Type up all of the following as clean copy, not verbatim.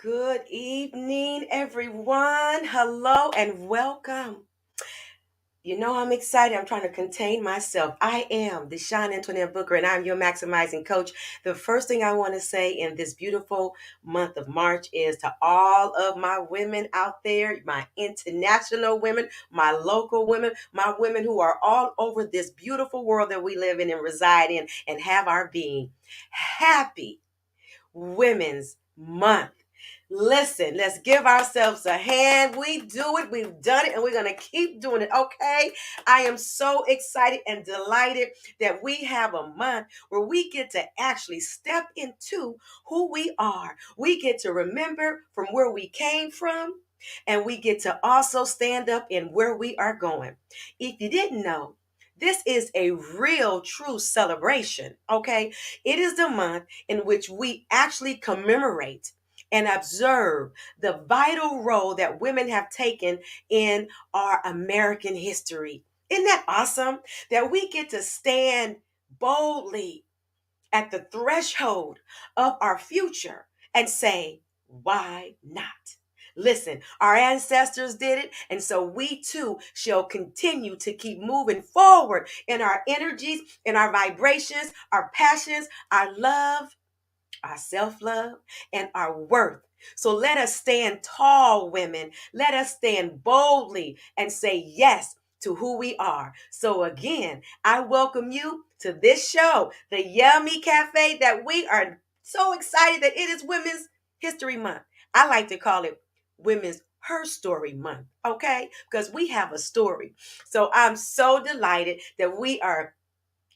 Good evening, everyone. Hello and welcome. You know, I'm excited. I'm trying to contain myself. I am Deshawn Antoinette Booker, and I'm your maximizing coach. The first thing I want to say in this beautiful month of March is to all of my women out there, my international women, my local women, my women who are all over this beautiful world that we live in and reside in and have our being. Happy Women's Month. Listen, let's give ourselves a hand. We do it. We've done it, and we're going to keep doing it. Okay. I am so excited and delighted that we have a month where we get to actually step into who we are. We get to remember from where we came from, and we get to also stand up in where we are going. If you didn't know, this is a real, true celebration. Okay. It is the month in which we actually commemorate and observe the vital role that women have taken in our American history. Isn't that awesome? That we get to stand boldly at the threshold of our future and say, why not? Listen, our ancestors did it, and so we too shall continue to keep moving forward in our energies, in our vibrations, our passions, our love, our self love, and our worth. So let us stand tall, women. Let us stand boldly and say yes to who we are. So, again, I welcome you to this show, the Yummy Cafe, that we are so excited that it is Women's History Month. I like to call it Women's Her Story Month, okay? Because we have a story. So, I'm so delighted that we are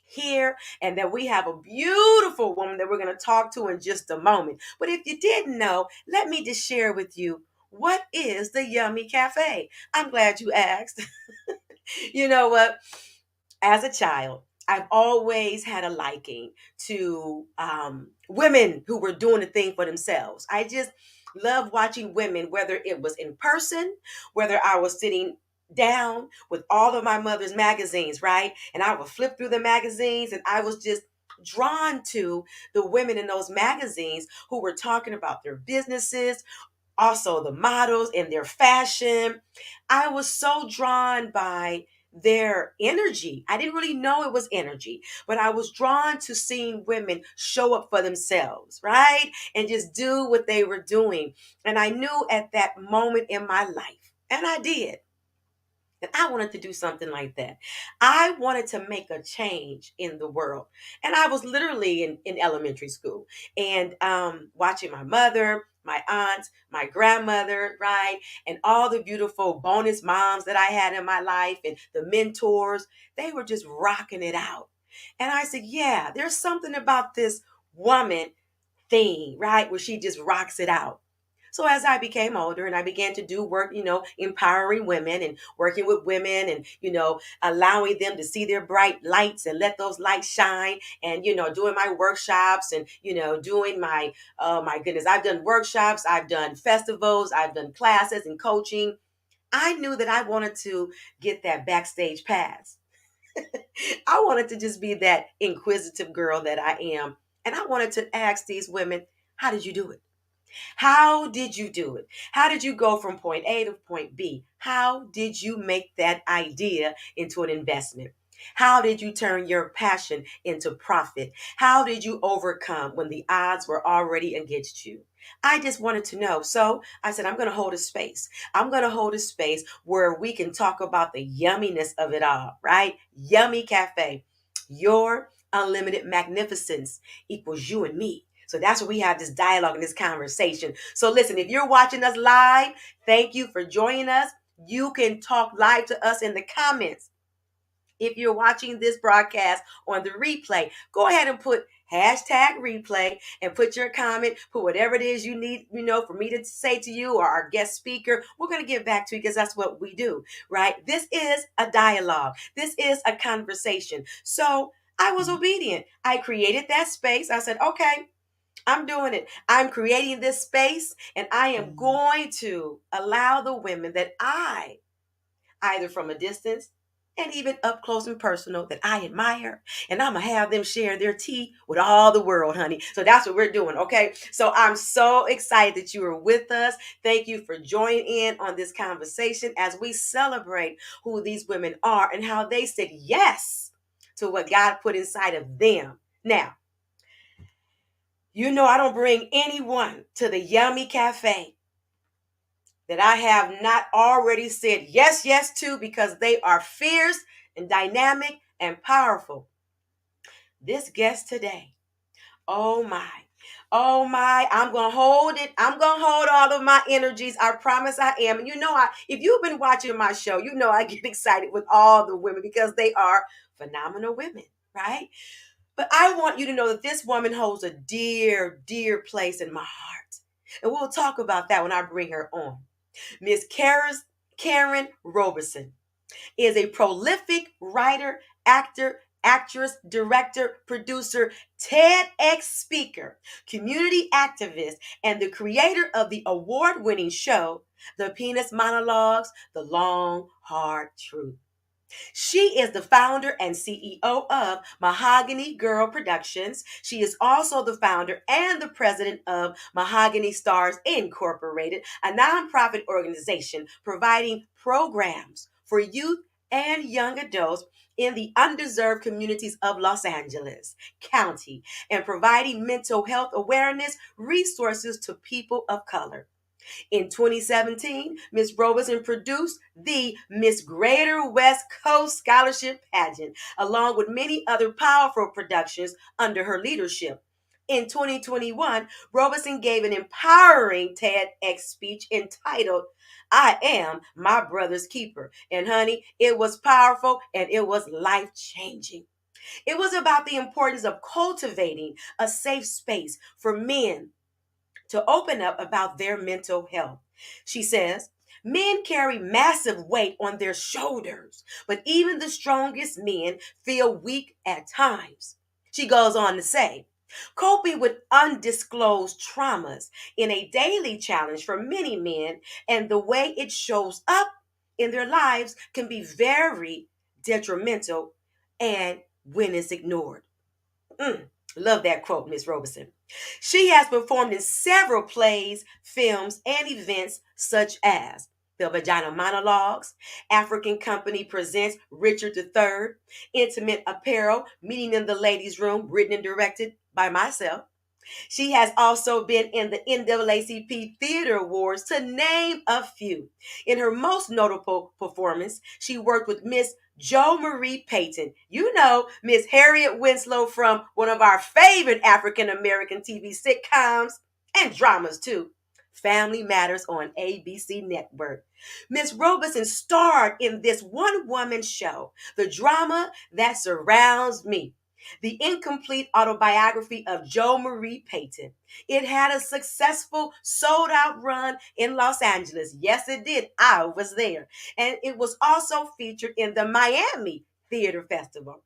here and that we have a beautiful woman that we're going to talk to in just a moment. But if you didn't know, let me just share with you, what is the Yummy Cafe? I'm glad you asked. You know what? As a child, I've always had a liking to women who were doing the thing for themselves. I just love watching women, whether it was in person, whether I was sitting down with all of my mother's magazines, right? And I would flip through the magazines and I was just drawn to the women in those magazines who were talking about their businesses, also the models and their fashion. I was so drawn by their energy. I didn't really know it was energy, but I was drawn to seeing women show up for themselves, right? And just do what they were doing. And I knew at that moment in my life, and I did, and I wanted to do something like that. I wanted to make a change in the world. And I was literally in elementary school and watching my mother, my aunts, my grandmother, right? And all the beautiful bonus moms that I had in my life and the mentors, they were just rocking it out. And I said, yeah, there's something about this woman thing, right? Where she just rocks it out. So as I became older and I began to do work, empowering women and working with women and, allowing them to see their bright lights and let those lights shine and, doing my workshops and, doing my, oh my goodness, I've done workshops, I've done festivals, I've done classes and coaching. I knew that I wanted to get that backstage pass. I wanted to just be that inquisitive girl that I am. And I wanted to ask these women, how did you do it? How did you do it? How did you go from point A to point B? How did you make that idea into an investment? How did you turn your passion into profit? How did you overcome when the odds were already against you? I just wanted to know. So I said, I'm going to hold a space. I'm going to hold a space where we can talk about the yumminess of it all, right? Yummy Cafe. Your unlimited magnificence equals you and me. So that's where we have this dialogue and this conversation. So listen, if you're watching us live, thank you for joining us. You can talk live to us in the comments. If you're watching this broadcast on the replay, go ahead and put hashtag replay and put your comment, put whatever it is you need, for me to say to you or our guest speaker. We're going to get back to you because that's what we do, right? This is a dialogue. This is a conversation. So I was obedient. I created that space. I said, okay, I'm doing it. I'm creating this space and I am going to allow the women that I, either from a distance and even up close and personal, that I admire, and I'm gonna have them share their tea with all the world, honey. So that's what we're doing, okay? So I'm so excited that you are with us. Thank you for joining in on this conversation as we celebrate who these women are and how they said yes to what God put inside of them. Now, I don't bring anyone to the Yummy Cafe that I have not already said yes, yes to, because they are fierce and dynamic and powerful. This guest today, oh my, oh my, I'm going to hold it. I'm going to hold all of my energies. I promise I am. And if you've been watching my show, I get excited with all the women because they are phenomenal women, right? But I want you to know that this woman holds a dear, dear place in my heart. And we'll talk about that when I bring her on. Miss Karen Roberson is a prolific writer, actor, actress, director, producer, TEDx speaker, community activist, and the creator of the award-winning show, The Penis Monologues, The Long, Hard Truth. She is the founder and CEO of Mahogany Girl Productions. She is also the founder and the president of Mahogany Stars Incorporated, a nonprofit organization providing programs for youth and young adults in the underserved communities of Los Angeles County and providing mental health awareness resources to people of color. In 2017, Miss Roberson produced the Miss Greater West Coast Scholarship Pageant, along with many other powerful productions under her leadership. In 2021, Roberson gave an empowering TEDx speech entitled, I Am My Brother's Keeper. And honey, it was powerful and it was life-changing. It was about the importance of cultivating a safe space for men to open up about their mental health. She says, men carry massive weight on their shoulders, but even the strongest men feel weak at times. She goes on to say, coping with undisclosed traumas in a daily challenge for many men, and the way it shows up in their lives can be very detrimental and when it's ignored. Love that quote, Miss Roberson. She has performed in several plays, films, and events such as The Vagina Monologues, African Company Presents Richard III, Intimate Apparel, Meeting in the Ladies' Room, written and directed by myself. She has also been in the NAACP Theater Awards, to name a few. In her most notable performance, she worked with Miss Jo Marie Payton. Miss Harriet Winslow from one of our favorite African American TV sitcoms and dramas too, Family Matters on ABC Network. Miss Roberson starred in this one-woman show, The Drama That Surrounds Me, the incomplete autobiography of Jo Marie Payton. It had a successful sold-out run in Los Angeles. Yes, it did. I was there. And it was also featured in the Miami Theater Festival.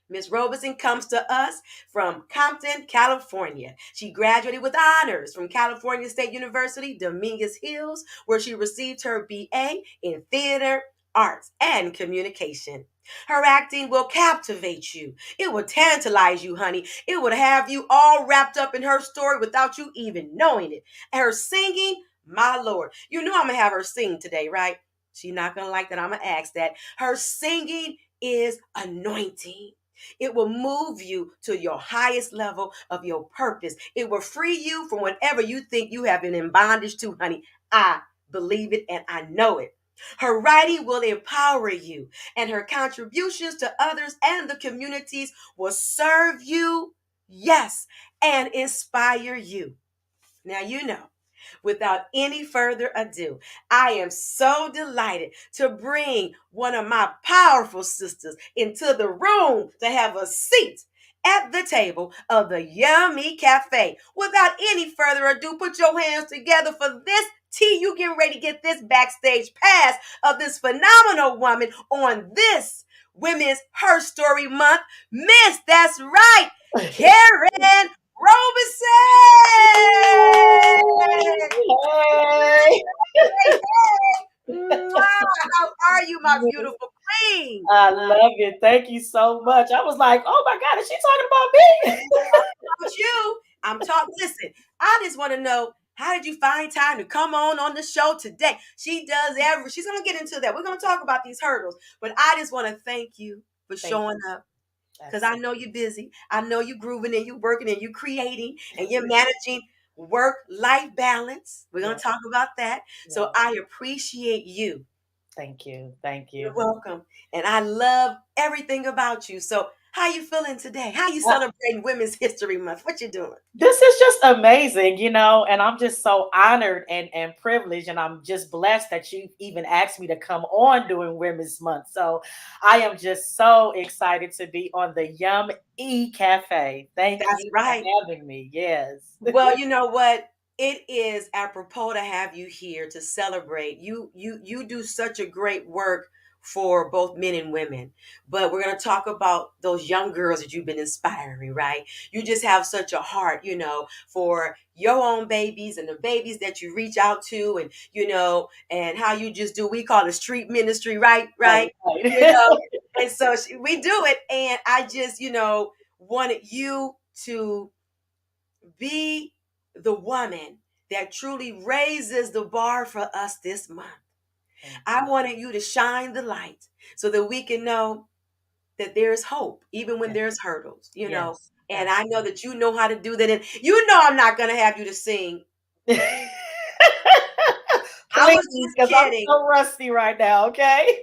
Miss Roberson comes to us from Compton, California. She graduated with honors from California State University, Dominguez Hills, where she received her BA in theater, arts, and communication. Her acting will captivate you. It will tantalize you, honey. It would have you all wrapped up in her story without you even knowing it. And her singing, my Lord. I'm going to have her sing today, right? She's not going to like that. I'm going to ask that. Her singing is anointing. It will move you to your highest level of your purpose. It will free you from whatever you think you have been in bondage to, honey. I believe it and I know it. Her writing will empower you, and her contributions to others and the communities will serve you, yes, and inspire you. Now, Without any further ado, I am so delighted to bring one of my powerful sisters into the room to have a seat at the table of the Yummy Cafe. Without any further ado, put your hands together for this tea. You getting ready to get this backstage pass of this phenomenal woman on this Women's Her Story Month. Miss, that's right, Karen Hey, Roberson. Mwah! How are you, my beautiful queen? I love it. Thank you so much. I was like, oh my God, is she talking about me? About you. I'm talking. Listen, I just want to know, how did you find time to come on the show today? She does she's going to get into that. We're going to talk about these hurdles, but I just want to thank you for Thank showing you. up. Because I Absolutely. know you're busy. I know you're grooving and you're working and you're creating and you're managing work-life balance. We're going Yeah, to talk about that. So yeah. I appreciate you. Thank you. Thank You're you. welcome. And I love everything about you. So how you feeling today? How you Uh, celebrating Women's History Month? What you doing? This is just amazing, and I'm just so honored and privileged, and I'm just blessed that you even asked me to come on during Women's Month. So I am just so excited to be on the Yum E Cafe. Thank That's you for right. having me. Yes. Well, you know what? It is apropos to have you here to celebrate. You do such a great work for both men and women. But we're going to talk about those young girls that you've been inspiring, right? You just have such a heart, for your own babies and the babies that you reach out to, and and how you just do, we call it street ministry, right? Right, Right? You right. know, and so we do it, and I just, wanted you to be the woman that truly raises the bar for us this month. Thank I you. wanted you to shine the light so that we can know that there's hope, even when Yes, there's hurdles. yes, And I know absolutely. that you know how to do that. And I'm not going to have you to sing. I was Please, just because I'm kidding. so rusty right now, okay?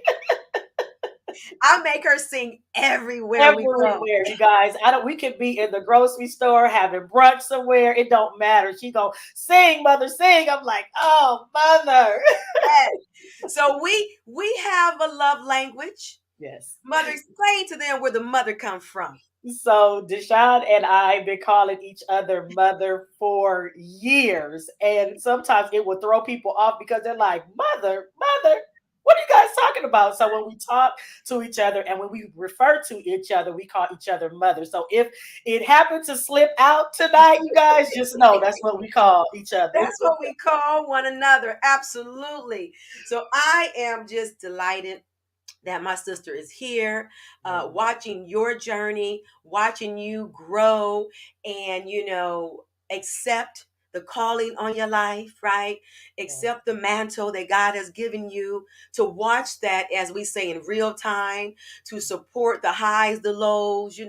I'll make her sing everywhere we go. Everywhere, you guys. I don't we could be in the grocery store having brunch somewhere. It don't matter. She go, sing, mother, sing. I'm like, oh mother. Yes. So we have a love language. Yes. Mother, explain to them where the mother comes from. So Deshaun and I been calling each other mother for years, and sometimes it will throw people off because they're like, "Mother, mother, what are you guys talking about?" So when we talk to each other and when we refer to each other, we call each other mother. So if it happened to slip out tonight, you guys just know that's what we call each other. That's what we call one another. Absolutely. So I am just delighted that my sister is here, Yeah, watching your journey, watching you grow, and accept the calling on your life, right? yeah, Accept the mantle that God has given you, to watch that, as we say, in real time, to support the highs, the lows, the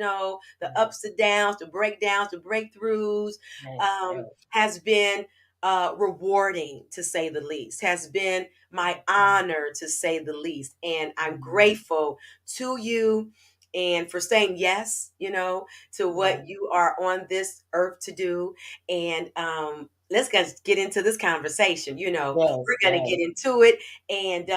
yeah, ups and downs, the breakdowns, the breakthroughs, yes, yes, has been rewarding, to say the least, has been my yeah. honor, to say the least. And I'm Mhm. grateful to you and for saying yes, to Yeah. what you are on this earth to do. And let's get into this conversation. Yes, We're going to yes, get into it. And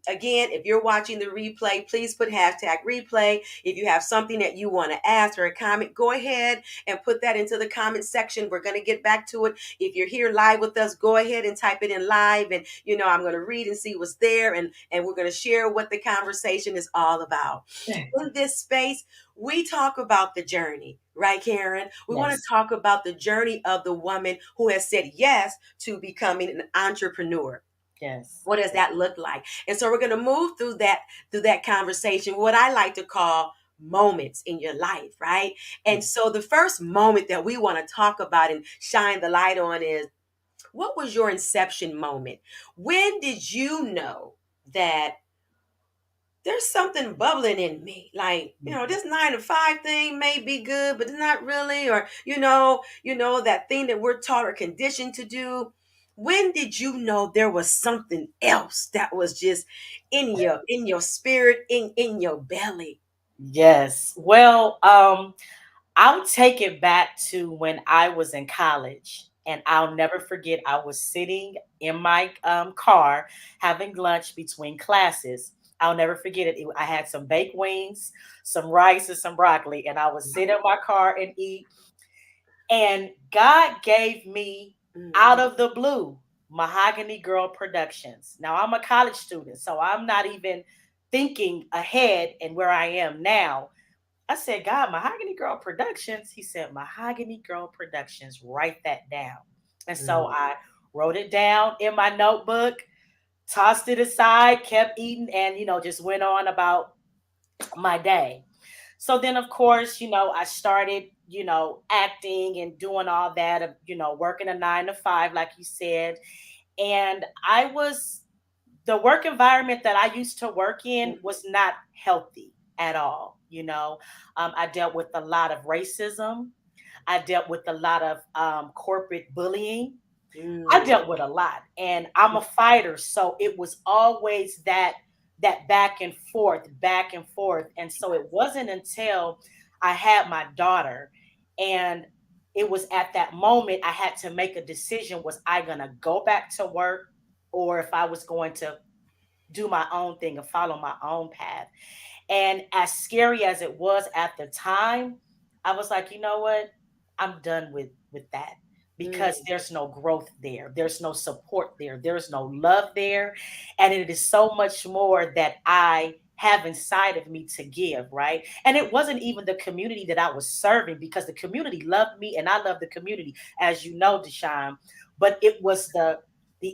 again, if you're watching the replay, please put hashtag replay. If you have something that you want to ask or a comment, go ahead and put that into the comment section. We're going to get back to it. If you're here live with us, go ahead and type it in live, and I'm going to read and see what's there, and we're going to share what the conversation is all about. In this space, we talk about the journey, right, Karen? We want to yes, talk about the journey of the woman who has said yes to becoming an entrepreneur. yes, What does that look like? And so we're going to move through that conversation, what I like to call moments in your life, right? And yes. so the first moment that we want to talk about and shine the light on is, what was your inception moment? When did you know that there's something bubbling in me? Like, Mhm. this 9 to 5 thing may be good, but it's not really, or that thing that we're taught or conditioned to do. When did you know there was something else that was just in your spirit, in your belly? Yes. Well, I'll take it back to when I was in college. And I'll never forget, I was sitting in my car having lunch between classes. I'll never forget it. I had some baked wings, some rice, and some broccoli, and I would sit in my car and eat. And God gave me, Mm, out of the blue, Mahogany Girl Productions. Now, I'm a college student, so I'm not even thinking ahead and where I am now. I said, God, Mahogany Girl Productions. He said, Mahogany Girl Productions, write that down. And so mm, I wrote it down in my notebook, tossed it aside, kept eating, and, just went on about my day. So then, of course, I started, acting and doing all that, working a 9 to 5, like you said. And the work environment that I used to work in mm, was not healthy at all. I dealt with a lot of racism. I dealt with a lot of corporate bullying. I mm, dealt with a lot, and I'm a fighter, so it was always that back and forth. And so it wasn't until I had my daughter, and it was at that moment I had to make a decision: was I going to go back to work, or if I was going to do my own thing and follow my own path? And as scary as it was at the time, I was like, you know what? I'm done with that, mm. because there's no growth there. There's no support there. There's no love there. And it is so much more that I have inside of me to give, right? And it wasn't even the community that I was serving, because the community loved me and I love the community, as you know, Deshaun. But it was the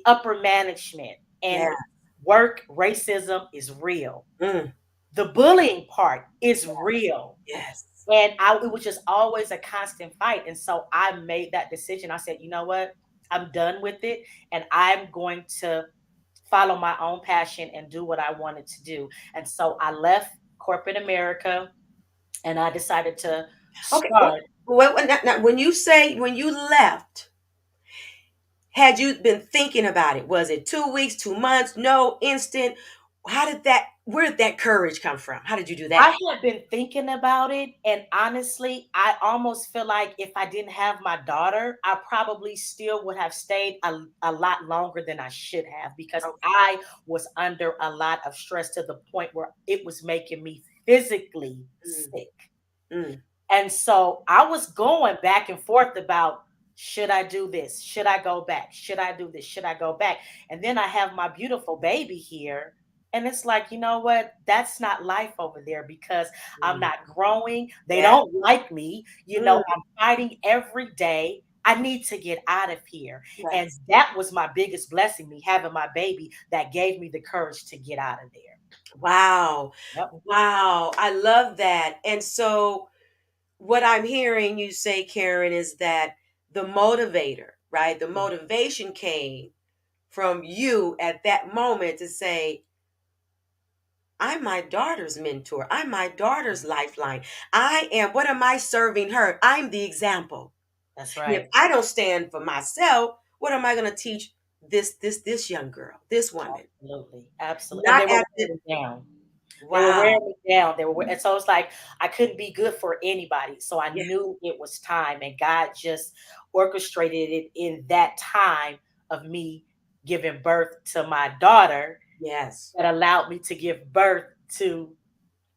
upper management, Yeah. and work racism is real. Mm, The bullying part is real. yes. And it was just always a constant fight. And so I made that decision. I said, you know what? I'm done with it. And I'm going to follow my own passion and do what I wanted to do. And so I left corporate America, and I decided to Okay. start. Now, when you left, had you been thinking about it? Was it 2 weeks, 2 months? No, instant. Where did that courage come from? How did you do I that? had been thinking about it, and honestly, I almost feel like if I didn't have my daughter, I probably still would have stayed a lot longer than I should have, because Okay. I was under a lot of stress to the point where it was making me physically Mm, sick. mm, And so I was going back and forth about, should I do this? Should I go back? Should I do this? Should I go back? And then I have my beautiful baby here. And it's like, you know what? That's not life over there, because I'm mm. not growing. They Yeah. don't like me. Mm, I'm fighting every day. I need to get out of here. And yes. that was my biggest blessing, me having my baby, that gave me the courage to get out of there. Wow. Yep. Wow. I love that. And so what I'm hearing you say, Karen, is that the motivator, right? The motivation came from you at that moment to say, I'm my daughter's mentor. I'm my daughter's lifeline. What am I serving her? I'm the example. That's And if right. I don't stand for myself, what am I going to teach this young girl, this woman? Absolutely. Absolutely. And they Not were at the wearing me down. They were wow. wearing me down. And so it's like I couldn't be good for anybody. So I Yeah. knew it was time, and God just orchestrated it in that time of me giving birth to my daughter, Yes. that allowed me to give birth to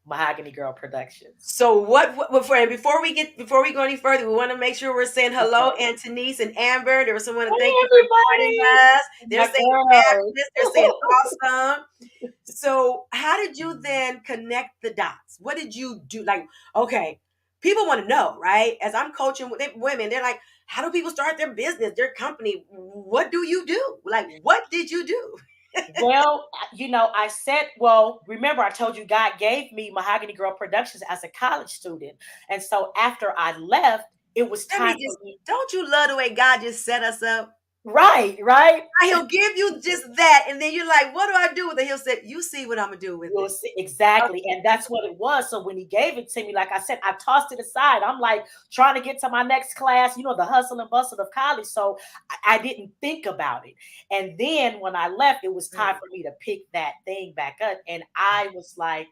Mahogany Girl Productions. So before we go any further, we want to make sure we're saying hello, Okay. Antonise and Amber. There was someone to thank Hey you for joining everybody. us. They're My saying girls. fabulous. They're saying awesome. So, how did you then connect the dots? What did you do? Like, okay, people want to know, right? As I'm coaching with women, they're like, how do people start their business, their company? What do you do? Like, what did you do? Well, remember I told you God gave me Mahogany Girl Productions as a college student. And so after I left, it was Let time me for just, me. don't you love the way God just set us up? Right, right. He'll give you just that, and then you're like, what do I do with it? He'll say, you see what I'm gonna do with You'll it. see exactly. And that's what it was. So when he gave it to me, like I said, I tossed it aside. I'm like trying to get to my next class, the hustle and bustle of college. So I didn't think about it. And then when I left, it was time Mm, for me to pick that thing back up. And I was like,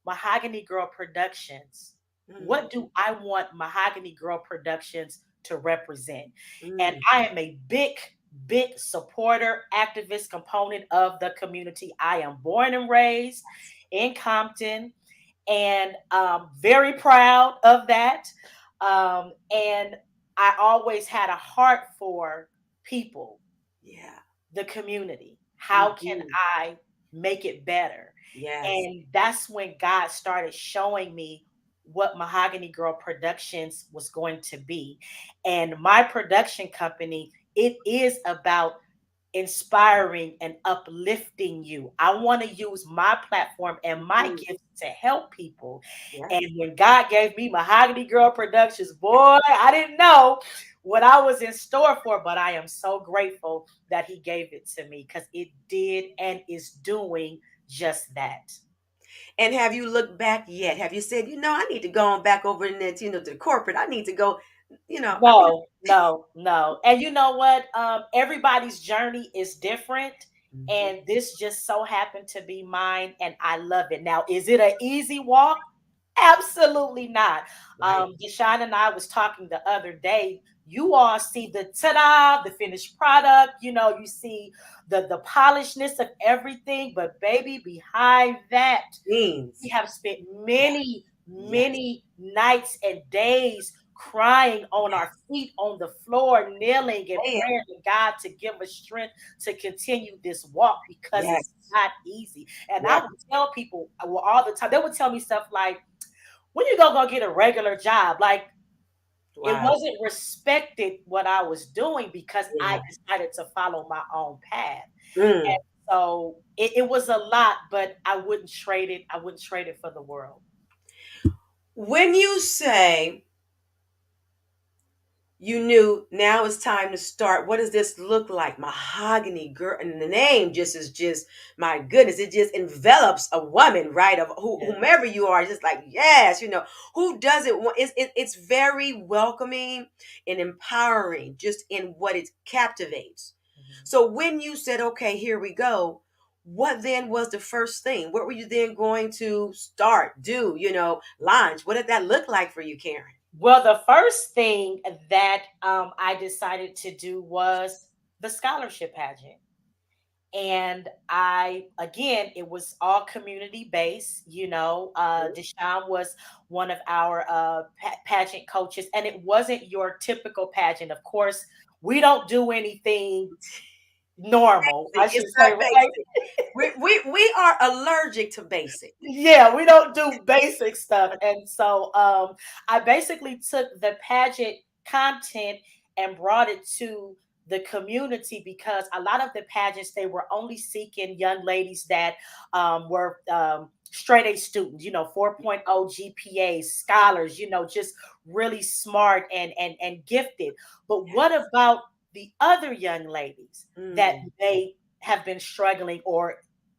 Mahogany Girl Productions. mm, What do I want Mahogany Girl Productions to represent. And Mm. I am a big supporter, activist component of the community. I am born and raised in Compton, and very proud of that. And I always had a heart for people, Yeah. the community. How can Hmm. I make it better? Yes. And that's when God started showing me what Mahogany Girl Productions was going to be. And my production company, it is about inspiring and uplifting you. I want to use my platform and my Mm. gifts to help people. Yes. And when God gave me Mahogany Girl Productions, boy, I didn't know what I was in store for, but I am so grateful that He gave it to me because it did and is doing just that. And have you looked back yet? Have you said, I need to go on back over in there, to the corporate. I need to go, I mean, No, no, no. And you know what? Everybody's journey is different. mhm, And this just so happened to be mine. And I love it. Now, is it an easy walk? Absolutely not. right. Deshaun and I was talking the other day. You all see the ta-da, the finished product. You see the polishedness of everything. But baby, behind that, we Means. have spent Yes. many, Yes. many nights and days crying on our feet on the floor, kneeling and Yes. praying to God to give us strength to continue this walk because Yes. it's not easy. And I Yes. would tell people, well, all the time, they would tell me stuff like, when you gonna go get a regular job? Like, it Wow. wasn't respected what I was doing because I Yeah. decided to follow my own path. Mm. And so it was a lot, but I wouldn't trade it. I wouldn't trade it for the world. When you say you knew now it's time to start, what does this look like? Mahogany Girl, and the name just is just, my goodness, it just envelops a woman, right? Of Yeah. whomever you are, just like, yes, who doesn't want it's very welcoming and empowering just in what it captivates. Mhm. So when you said, okay, here we go, what then was the first thing? What were you then going to start, do, launch? What did that look like for you, Karen? Well, the first thing that I decided to do was the scholarship pageant. And again, it was all community based. Deshaun was one of our pageant coaches, and it wasn't your typical pageant. Of course, we don't do anything normal, I It's should not say, right? basic. We are allergic to basic. Yeah, we don't do basic stuff. And so I basically took the pageant content and brought it to the community because a lot of the pageants, they were only seeking young ladies that were straight A students, 4.0 GPA scholars, just really smart and gifted. But what Yes. about the other young ladies that Mm, they have been struggling or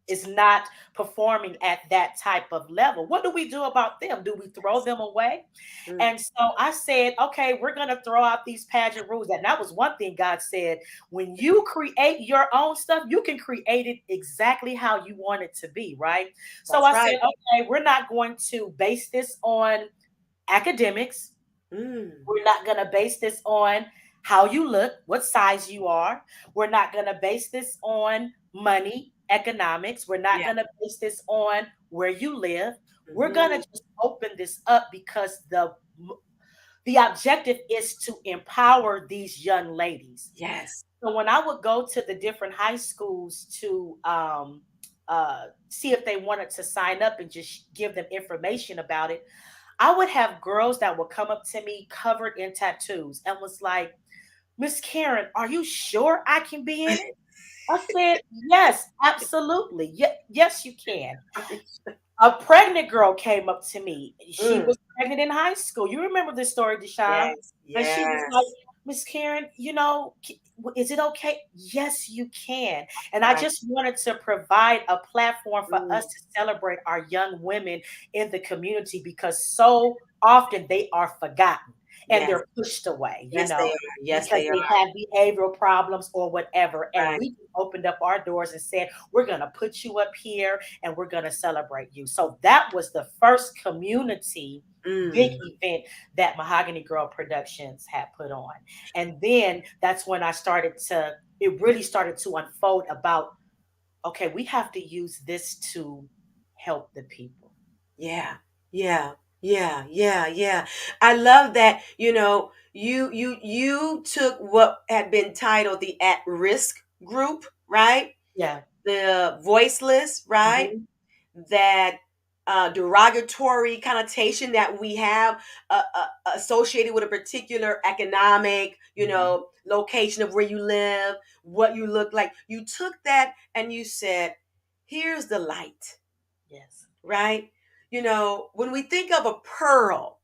is not performing at that type of level? What do we do about them? Do we throw yes. them away? Mm, And so I said, okay, we're going to throw out these pageant rules. And that was one thing God said, when you create your own stuff, you can create it exactly how you want it to be, right? So that's I right. said, okay, we're not going to base this on academics. Mm, We're not going to base this on how you look, what size you are. We're not going to base this on money, economics. We're not yeah. going to base this on where you live. We're going to Hmm. just open this up because the objective is to empower these young ladies. Yes. So when I would go to the different high schools to see if they wanted to sign up and just give them information about it, I would have girls that would come up to me covered in tattoos and was like, Miss Karen, are you sure I can be in it? I said, yes, absolutely. Yes, you can. A pregnant girl came up to me. She Mm, was pregnant in high school. You remember this story, Deshaun? yes. And she was like, Yes. Miss Karen, is it okay? Yes, you can. And I Right. just wanted to provide a platform for Mm, us to celebrate our young women in the community because so often they are forgotten. and Yes. they're pushed away, Yes, they are. Yes, because they they are. have behavioral problems or whatever. And Right. we opened up our doors and said, we're going to put you up here and we're going to celebrate you. So that was the first community big Mm. event that Mahogany Girl Productions had put on. And then that's when it really started to unfold about, okay, we have to use this to help the people. Yeah, yeah, yeah. I love that, you took what had been titled the at-risk group, right? Yeah. The voiceless, right? Hmm. That derogatory connotation that we have associated with a particular economic, Hmm. location of where you live, what you look like. You took that and you said, here's the light, Yes. right? When we think of a pearl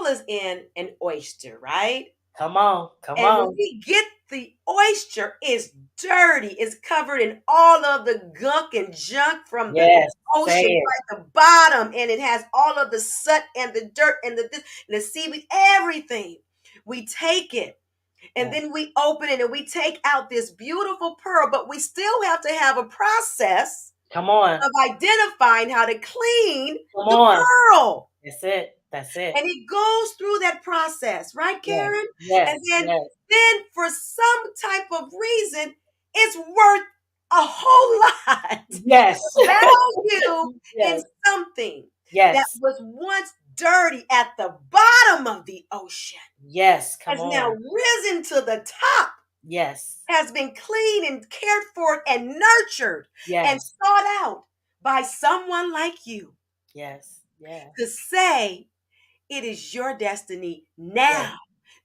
is in an oyster, right? Come on. Come And when on. we get the oyster, it's dirty, it's covered in all of the gunk and junk from the Yes. Say ocean it. right at the bottom, and it has all of the soot and the dirt and the seaweed, everything. We take it and Yes. then we open it and we take out this beautiful pearl, but we still have to have a process Come on. of identifying how to clean Come the on. pearl. That's it. That's it. And it goes through that process, right, Yes. Karen? And Yes. then, Yes. then for some type of reason, it's worth a whole lot. Yes. Value in Yes. something that Yes. was once dirty at the bottom of the ocean Yes. Come has now on. risen to the top, Yes. has been cleaned and cared for and nurtured and Yes. sought out by someone like you Yes. Yes. to say, it is your destiny Yes. now.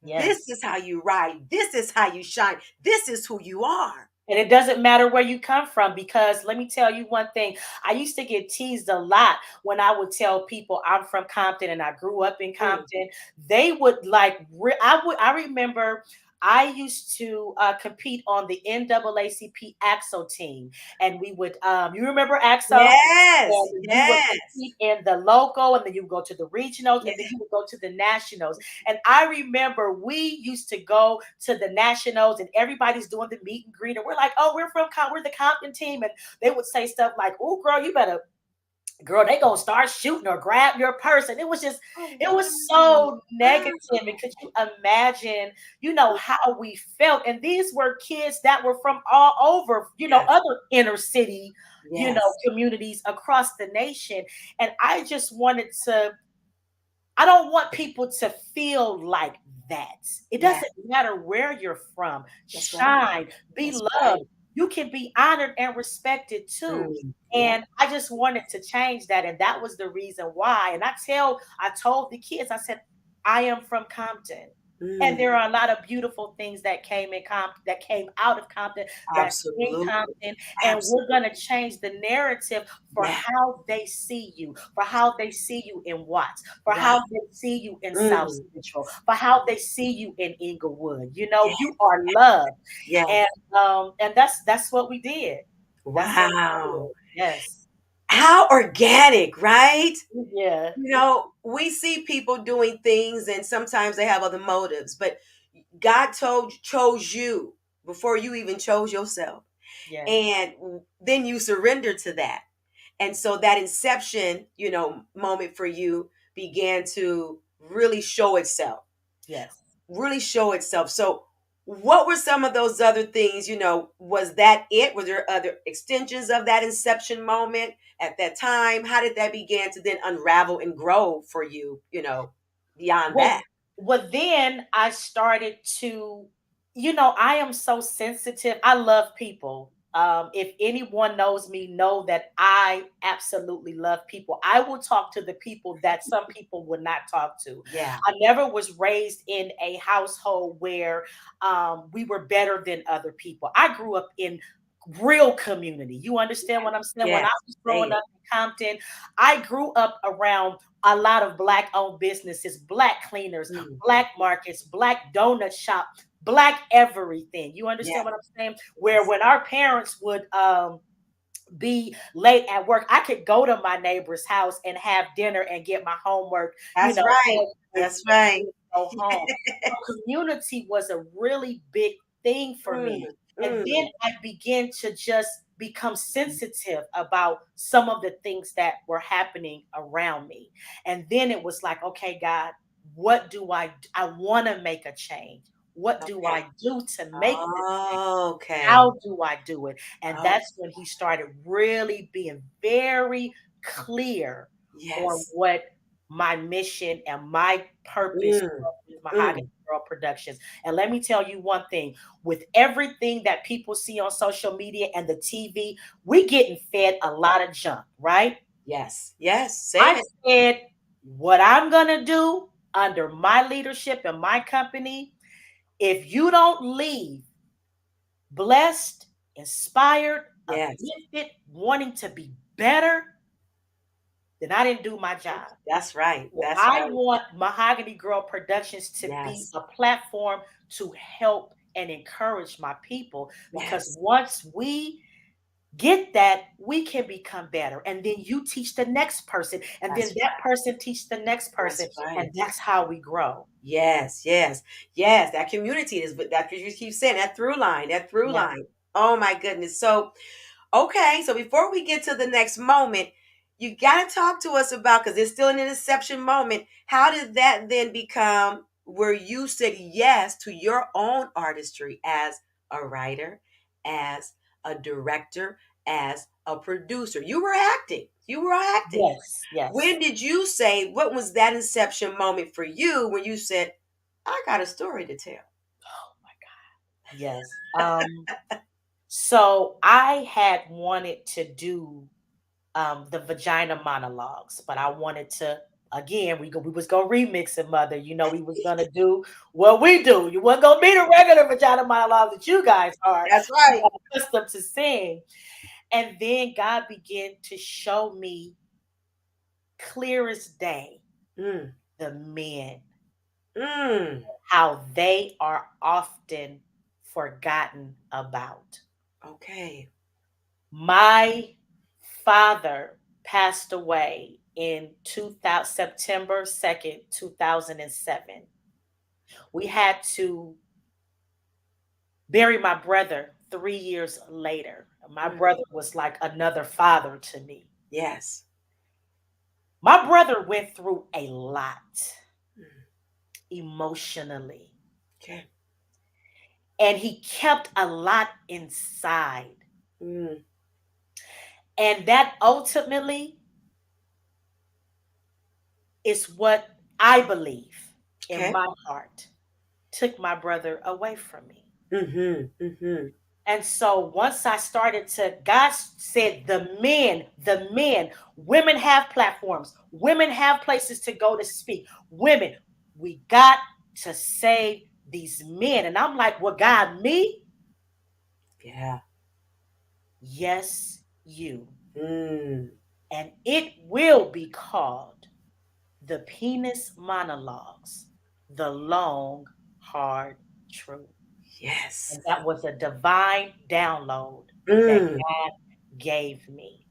This Yes. is how you ride. This is how you shine. This is who you are. And it doesn't matter where you come from, because let me tell you one thing. I used to get teased a lot when I would tell people I'm from Compton and I grew up in Mm. Compton. They would I remember I used to compete on the NAACP AXO team, and we would you remember AXO? Yes, And you would yes, compete in the local, and then you would go to the regionals, and then yes. you would go to the nationals. And I remember we used to go to the nationals, and everybody's doing the meet and greet, and we're like, "Oh, we're the Compton team," and they would say stuff like, "Oh, girl, you better." Girl, they gonna start shooting or grab your purse. And Oh, it was wow. so negative. And could you imagine, how we felt? And these were kids that were from all over, Yes, other inner city, yes, communities across the nation. And I don't want people to feel like that. It yes. doesn't matter where you're from. That's right. Shine, be That's right. loved. You can be honored and respected too. Yeah. And I just wanted to change that. And that was the reason why. And I told the kids, I said, I am from Compton. And Mm, there are a lot of beautiful things that came out of Compton, that's in absolutely. Compton, and we're Absolutely. gonna change the narrative for Yeah. how they see you, for how they see you in Watts, for Wow. how they see you in South Mm, Central, for how they see you in Inglewood. yeah. You are loved, Yes. and that's what we did. That's what we Wow. did. Yes. How organic, right? Yeah. We see people doing things and sometimes they have other motives, but God chose you before you even chose yourself. Yes. And then you surrender to that. And so that inception, moment for you began to really show itself. Yes. Really show itself. So what were some of those other things? Was that it? Were there other extensions of that inception moment at that time? How did that begin to then unravel and grow for you, beyond that? Well, then I started to, I am so sensitive. I love people. If anyone knows me, know that I absolutely love people. I will talk to the people that some people would not talk to. Yeah. I never was raised in a household where we were better than other people. I grew up in real community. You understand what I'm saying? When Yes. I was Say growing it. up in Compton, I grew up around a lot of black owned businesses, black cleaners, Mm. black markets, black donut shop, black everything. You understand Yes. what I'm saying? Where Yes. when our parents would be late at work, I could go to my neighbor's house and have dinner and get my homework, That's right. and That's right. go home. So community was a really big thing for Mm, me. And then mm. I began to just become sensitive about some of the things that were happening around me. And then it was like, okay, God, what do I want to make a change? What do Okay. I do to make this change? Okay. How do I do it? And Oh, that's when he started really being very clear on yes. what my mission and my purpose Mm, was with Mahogany mm. Girl Productions. And let me tell you one thing, with everything that people see on social media and the TV, we getting fed a lot of junk, right? Yes. Yes. Say I it. said, what I'm going to do under my leadership and my company, if you don't leave blessed, inspired, Yes. uplifted, wanting to be better, then I didn't do my job. That's right. So That's I right. want Mahogany Girl Productions to be Yes. a platform to help and encourage my people, because Yes. once we get that, we can become better. And then you teach the next person, and then That's that person teach the next that's person, and right. that's how we grow. Yes, yes, yes. That community is, but that's what you keep saying. That through line, that through Yeah. line. Oh my goodness. So, okay, so before we get to the next moment, you got to talk to us about, because it's still an inception moment. How did that then become where you said yes to your own artistry as a writer, as a director, as a producer? You were acting. You were acting. Yes, yes. When did you say, what was that inception moment for you when you said, I got a story to tell? Oh my God. Yes. So I had wanted to do the vagina monologues, but I wanted to, again, we was gonna remix it, mother. You know, we was gonna do what we do. You wasn't gonna be the regular vagina monologues that you guys are That's right. accustomed to sing. And then God began to show me clear as day Mm, the men, mm, how they are often forgotten about. okay. My father passed away in 2000, September 2nd, 2007. We had to bury my brother 3 years later. My Mm, brother was like another father to me. yes. My brother went through a lot Mm, emotionally, okay. and he kept a lot inside. Mm, And that ultimately is what I believe in okay. my heart took my brother away from me. Mm-hmm. Mm-hmm. And so once I started to, God said, the men, women have platforms, women have places to go to speak. Women, we got to save these men. And I'm like, well, God, me? Yeah. Yes, you. Mm, And it will be called the Penis Monologues, the Long, Hard Truth. yes. And that was a divine download that Mm, God gave me.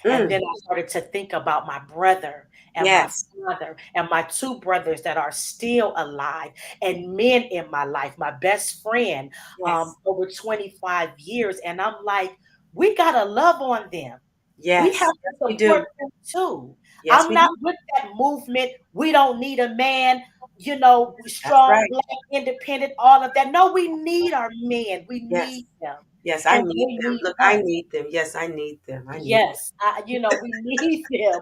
And mm, then I started to think about my brother and my yes. father and my two brothers that are still alive, and men in my life, my best friend, Yes. over 25 years. And I'm like, we got to love on them. We have Yes. to Yes, we support do. them too. Yes, I'm we not do. with that movement. We don't need a man, you know, That's strong, right. black, independent, all of that. No, we need our men. We Yes. need them. Yes, I And need they them. need Look, I us. need them. Yes, I need them. I need Yes, we need them.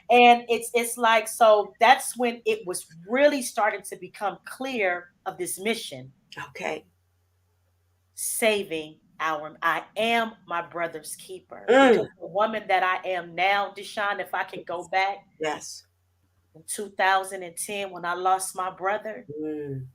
And it's like, so that's when it was really starting to become clear of this mission, them. Okay. saving our, I am my brother's keeper. Mm, Because the woman that I am now, Deshaun, if I can go back yes. in 2010 when I lost my brother, Mm,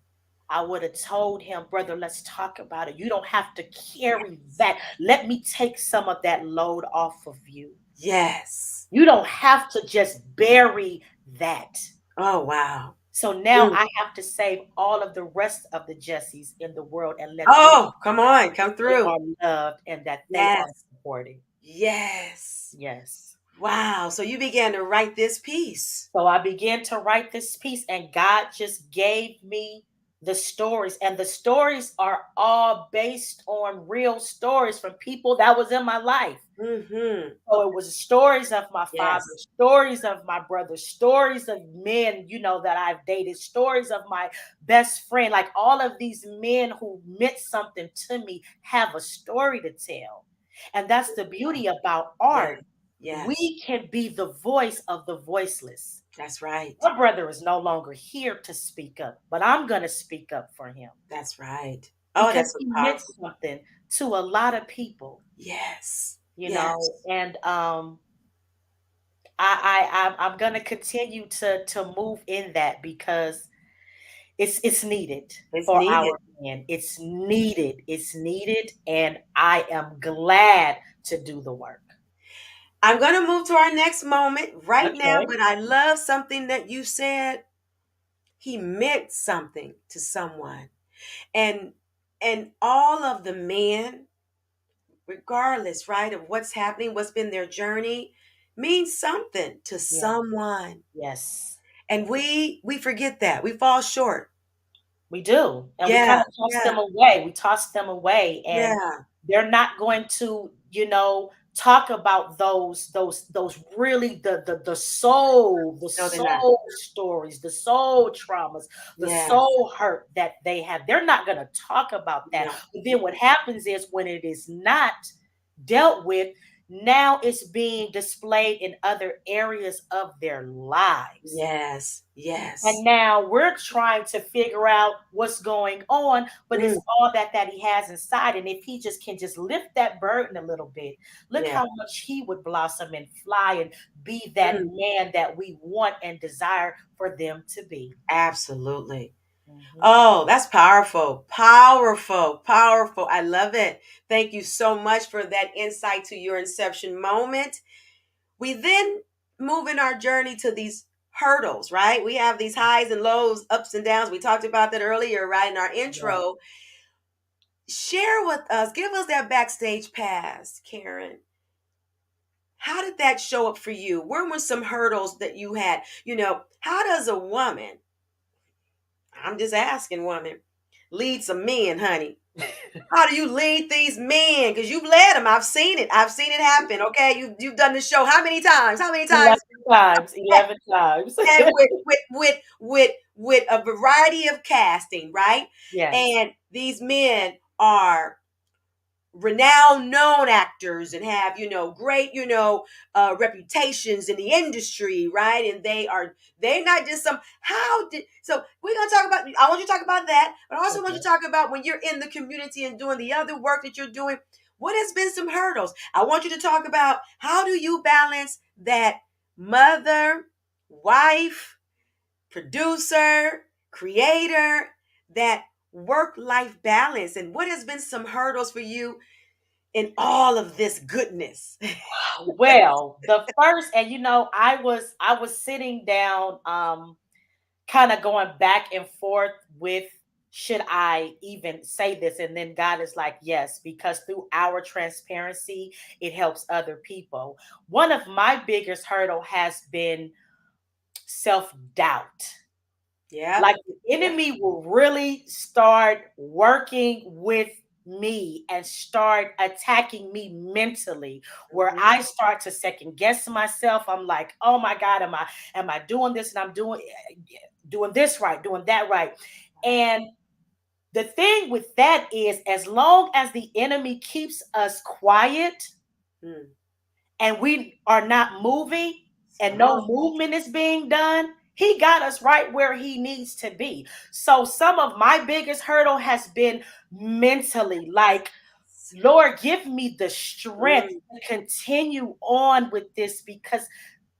I would have told him, brother, let's talk about it. You don't have to carry yes. that. Let me take some of that load off of you. Yes. You don't have to just bury that. Oh, wow. So now Mm. I have to save all of the rest of the Jessies in the world and let them Oh, come on. Come they through. are loved and that they are Yes. supported. Yes. Yes. Wow. So you began to write this piece. So I began to write this piece, and God just gave me the stories. And the stories are all based on real stories from people that was in my life. Mm-hmm. So it was stories of my father, Yes. stories of my brother, stories of men, that I've dated, stories of my best friend. Like all of these men who meant something to me have a story to tell. And that's the beauty about Yeah. art. Yes. We can be the voice of the voiceless. That's right. My brother is no longer here to speak up, but I'm going to speak up for him That's right. Oh, because that's so he meant powerful. something to a lot of people, Yes. Yes. and I'm gonna continue to move in that because it's needed It's for needed. our men. It's needed, and I am glad to do the work. I'm going to move to our next moment right now, Okay. but I love something that you said. He meant something to someone. And all of the men, regardless, right, of what's happening, what's been their journey, means something to Yeah. someone. Yes. And we forget that. We fall short. We do. And we kind Yeah, of toss yeah, them away. We toss them away, and yeah. they're not going to, talk about those really the soul, the No, they're not. soul stories, the soul traumas, the Yes. soul hurt that they have. They're not going to talk about that. No. But then what happens is when it is not dealt with, now it's being displayed in other areas of their lives. Yes. And Yes. now we're trying to figure out what's going on, but Mm, it's all that he has inside. And if he just can just lift that burden a little bit, look yeah. how much he would blossom and fly and be that Mm, man that we want and desire for them to be. absolutely. Mhm. Oh, that's powerful. Powerful. Powerful. I love it. Thank you so much for that insight to your inception moment. We then move in our journey to these hurdles, right? We have these highs and lows, ups and downs. We talked about that earlier, right? In our Yeah. intro. Share with us, give us that backstage pass, Karen. How did that show up for you? Where were some hurdles that you had? How does a woman, I'm just asking, woman, lead some men, honey? How do you lead these men? Because you've led them. I've seen it. I've seen it happen. Okay, you've done the show. How many times? How many 11 times? times, 11 times. And with a variety of casting, right? Yes. And these men are renowned known actors and have great reputations in the industry, right? And they're not just some how did so we're going to talk about, I want you to talk about that, but I also want you Okay. to talk about when you're in the community and doing the other work that you're doing, what has been some hurdles. I want you to talk about how do you balance that mother, wife, producer, creator, that work life balance, and what has been some hurdles for you in all of this goodness. Well, the first, and I was sitting down, kind of going back and forth with, should I even say this? And then God is like, yes, because through our transparency, it helps other people. One of my biggest hurdle has been self-doubt. Yep. Like the Yep. enemy will really start working with me and start attacking me mentally, where Mhm. I start to second guess myself. I'm like, oh my God, am I doing this? And I'm doing this right, doing that right. And the thing with that is, as long as the enemy keeps us quiet Mm. and we are not moving and Come on. no movement is being done, he got us right where he needs to be. So some of my biggest hurdle has been mentally, like, Lord, give me the strength Mm. to continue on with this, because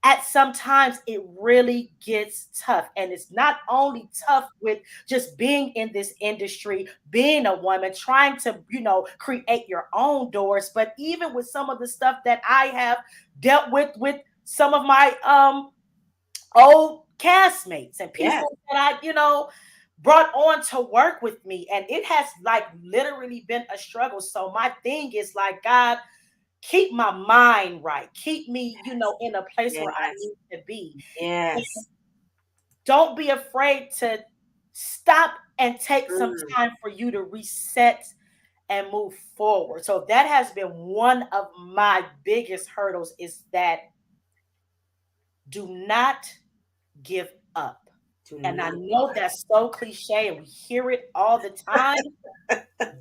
at sometimes it really gets tough. And it's not only tough with just being in this industry, being a woman, trying to, create your own doors, but even with some of the stuff that I have dealt with some of my old castmates and Yes. people that I, brought on to work with me. And it has like literally been a struggle. So my thing is like, God, keep my mind right, keep me, in a place where I Yes. need to be. Yes. Don't be afraid to stop and take some Mm, time for you to reset and move forward. So that has been one of my biggest hurdles, is that do not give up. do And I not give know up. that's so cliche and we hear it all the time,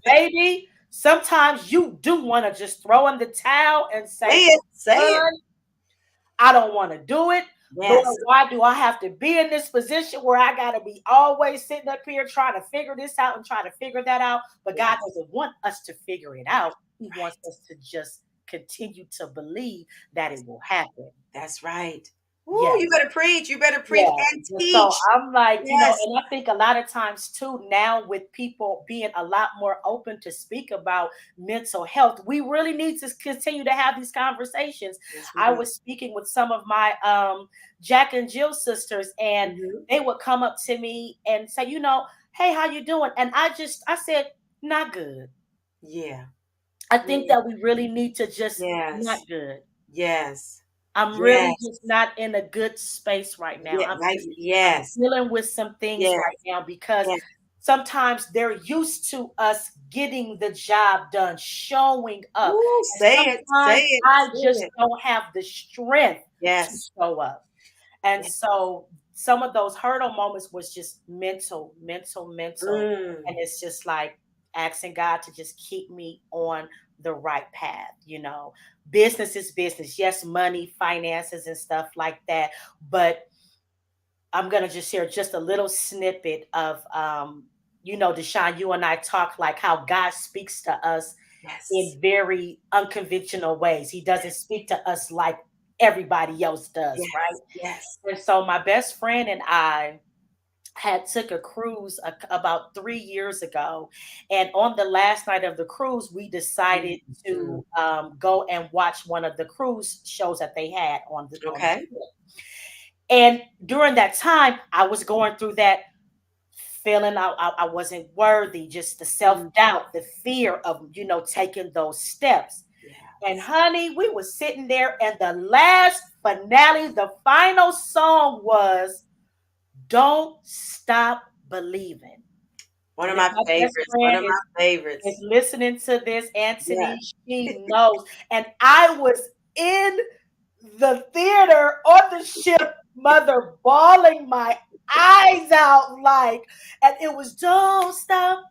baby. Sometimes you do want to just throw in the towel and Say say, it. Say I'm it. done. I don't want to do it. Yes. Lord, why do I have to be in this position where I got to be always sitting up here trying to figure this out and trying to figure that out? But God Yes. doesn't want us to figure it out. He wants Right. us to just continue to believe that it will happen. That's right. Ooh, Yes. you better preach. You better preach Yeah. and So teach. I'm like, Yes. and I think a lot of times too, now with people being a lot more open to speak about mental health, we really need to continue to have these conversations. Yes, we I do. was speaking with some of my Jack and Jill sisters, and Hmm. they would come up to me and say, hey, how you doing? And I said, not good. Yeah. I think Mm, that we really need to just not yes. good. Yes. I'm really Yes. just not in a good space right now. Yeah. Right. I'm Yes. dealing with some things Yes. right now because Yes. sometimes they're used to us getting the job done, showing up. Ooh, And say it. Say sometimes it. I Say just it. don't have the strength to Yes. show up. And Yes. so some of those hurdle moments was just mental, mental, mental. Mm. And it's just like asking God to just keep me on the right path. Business is business. Yes, money, finances, and stuff like that. But I'm gonna just share just a little snippet of Deshaun, you and I talk like how God speaks to us Yes. in very unconventional ways. He doesn't speak to us like everybody else does, right? Yes. Yes. And so my best friend and I had took a cruise about 3 years ago, and on the last night of the cruise, we decided Mhm. to go and watch one of the cruise shows that they had on the Okay. ship. And during that time, I was going through that feeling I wasn't worthy, just the self Mm. doubt, the fear of taking those steps. And Yes. honey, we were sitting there, and the last finale, the final song was "Don't Stop Believing." One of And if my my best favorites. One friend of my is favorites. listening to this, Yeah. Anthony, she knows. And I was in the theater on the ship, mother, bawling my eyes out, like, and it was "Don't Stop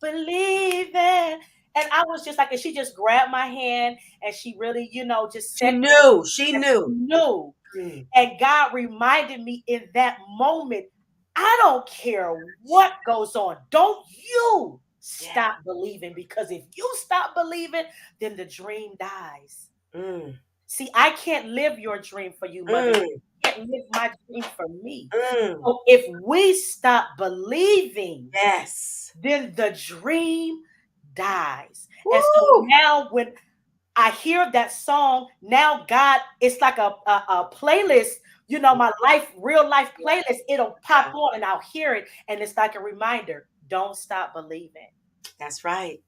Believing." And I was just like, and she just grabbed my hand and she really, just She said knew. She that she knew. knew. Mm. And God reminded me in that moment, I don't care what goes on. Don't you Yeah. stop believing, because if you stop believing, then the dream dies. Mm. See, I can't live your dream for you, mother. You Mm. can't live my dream for me. Mm. So if we stop believing, Yes. then the dream dies. And so Woo! now when I hear that song, now God, it's like a playlist, my life, real life playlist. It'll pop Yeah. on and I'll hear it. And it's like a reminder, don't stop believing. That's right.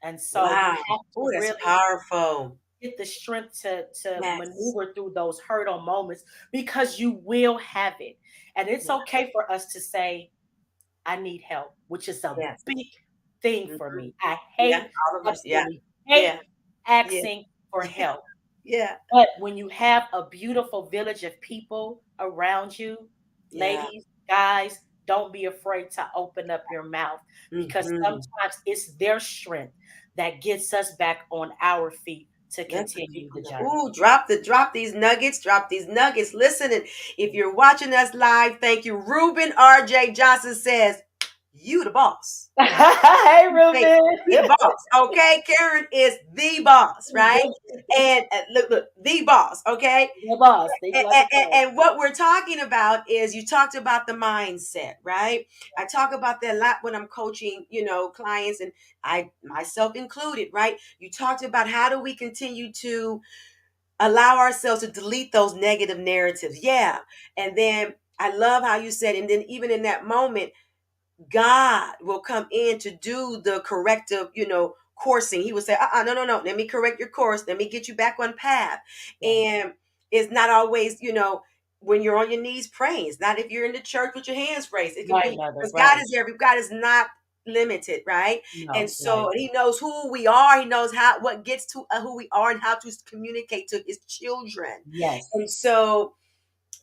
And so we Wow. have to Oh, that's really powerful. get the strength to Yes. maneuver through those hurdle moments, because you will have it. And it's Yeah. okay for us to say, I need help, which is a Yes. big thing for Mhm. me. I Yeah. hate, All of us. Yeah. absolutely hate Yeah. Yeah. asking for Yeah. help. Yeah. But when you have a beautiful village of people around you, Yeah. ladies, guys, don't be afraid to open up your mouth, because Hmm. sometimes it's their strength that gets us back on our feet to Let the continue people the know. journey. Ooh, drop these nuggets, drop these nuggets. Listen, and if you're watching us live, thank you. Ruben R.J. Johnson says, you the boss. Hey, Hey, Ruben. he the boss, okay? Karen is the boss, right? And look, the boss, okay? The boss. Think And, like a boss. and what we're talking about is you talked about the mindset, right? I talk about that a lot when I'm coaching, clients, and I myself included, right? You talked about how do we continue to allow ourselves to delete those negative narratives. Yeah. And then I love how you said, and then even in that moment, God will come in to do the corrective, coursing. He would say, no, no, no, let me correct your course. Let me get you back on path. Yes. And it's not always, when you're on your knees praying. It's not if you're in the church with your hands raised. It can Right, be mother. because God Right. is there. God is not limited, right? And No. so Right. he knows who we are. He knows what gets to who we are and how to communicate to his children. Yes. And so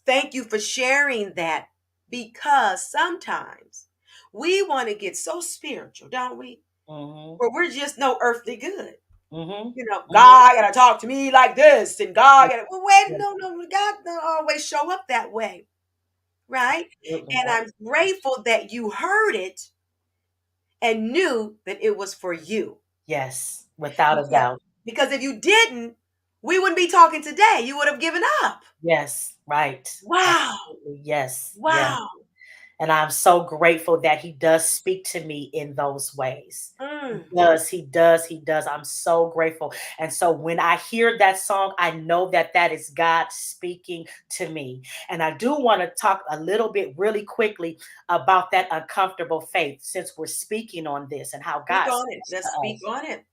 thank you for sharing that, because sometimes we want to get so spiritual, don't we? Mm-hmm. Where we're just no earthly good. Mm-hmm. Mm-hmm. God gotta talk to me like this, and God Yes. gotta, well, wait, Yes. no, no, God don't always show up that way, right? Absolutely. And I'm Absolutely. grateful that you heard it and knew that it was for you. Yes. Without a Because doubt. because if you didn't, we wouldn't be talking today. You would have given up. Yes. Right. Wow. Absolutely. Yes. Yes. Wow. And I'm so grateful that he does speak to me in those ways. He Mm. does, he does, he does. I'm so grateful. And so when I hear that song, I know that that is God speaking to me. And I do want to talk a little bit really quickly about that uncomfortable faith, since we're speaking on this and how Speak God on it. speaks to Let's speak us. on it.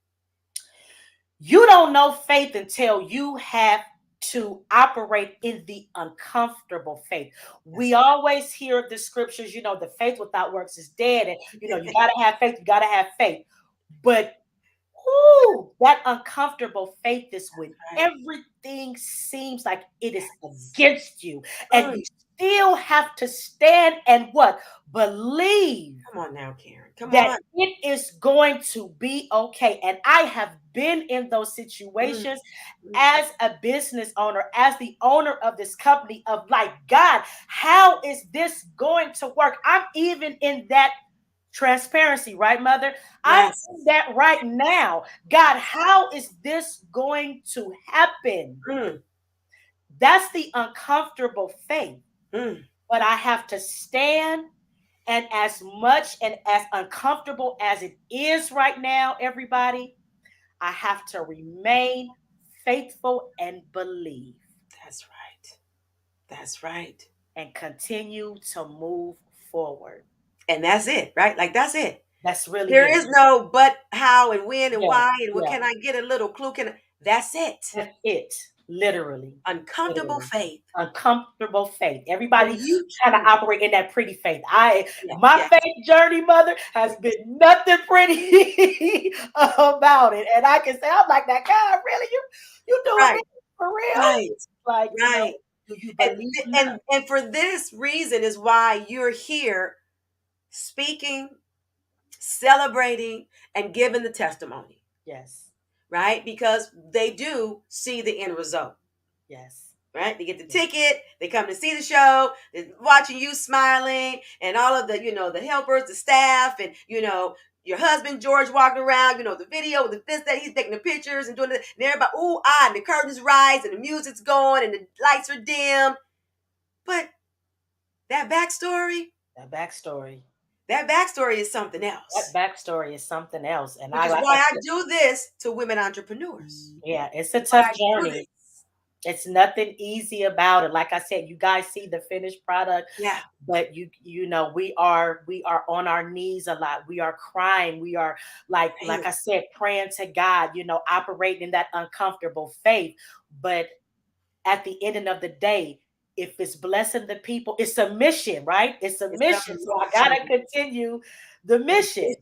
You don't know faith until you have to operate in the uncomfortable faith. We That's always hear the scriptures, the faith without works is dead. And, you got to have faith, you got to have faith. But that uncomfortable faith is when right. everything seems like it is against you, and Mm. you still have to stand and what? Believe Come on now, Karen. Come that on. it is going to be okay. And I have been in those Mm. situations Mm. as a business owner, as the owner of this company, of like, God, how is this going to work? I'm even in that transparency, right, mother? I'm Yes. in that right now. God, how is this going to happen? Mm. That's the uncomfortable faith. Mm. But I have to stand, and as much and as uncomfortable as it is right now, everybody, I have to remain faithful and believe That's right. That's right. and continue to move forward. And that's it, right? Like that's it. That's really There it. is no but, how, and when, and Yeah, why, and what yeah. can I get a little clue? That's it. That's it. Literally. Uncomfortable Literally. faith. Uncomfortable faith. And Everybody you, kind of operate in that pretty faith. yeah, My yes, faith journey, mother, has been nothing pretty about it. And I can say, I'm like, that God, really? You doing right, this for real? right, Like, right. do you And believe or not? and for this reason is why you're here speaking, celebrating, and giving the testimony, Yes. right? Because they do see the end result. Yes. Right? They get the Yes. ticket, they come to see the show, they're watching you smiling, and all of the, the helpers, the staff, and your husband George walking around, the video, the this, that, he's taking the pictures and doing it, and everybody, ooh, ah, and the curtains rise, and the music's going, and the lights are dim. But that backstory, That backstory. that backstory is something That else. backstory is something else. And Which I is like I why I said, do this to women entrepreneurs. yeah, it's a Why tough I do journey. this. It's nothing easy about it. Like I said, you guys see the finished product, Yeah. but we are on our knees a lot. We are crying. We are like Right. I said, praying to God, operating in that uncomfortable faith. But at the end of the day, if it's blessing the people, it's a mission, right? It's a It's mission. So I so gotta continue the mission.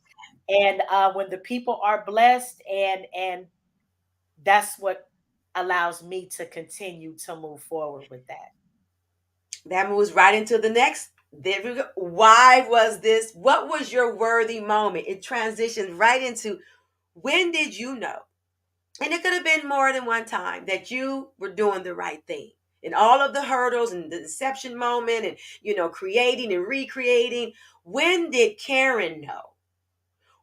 And when the people are blessed, and that's what allows me to continue to move forward with that. that moves right into the next. There we go. Why was this? What was your worthy moment? It transitions right into, when did you know? And it could have been more than one time that you were doing the right thing. And all of the hurdles and the deception moment and, creating and recreating. When did Karen know?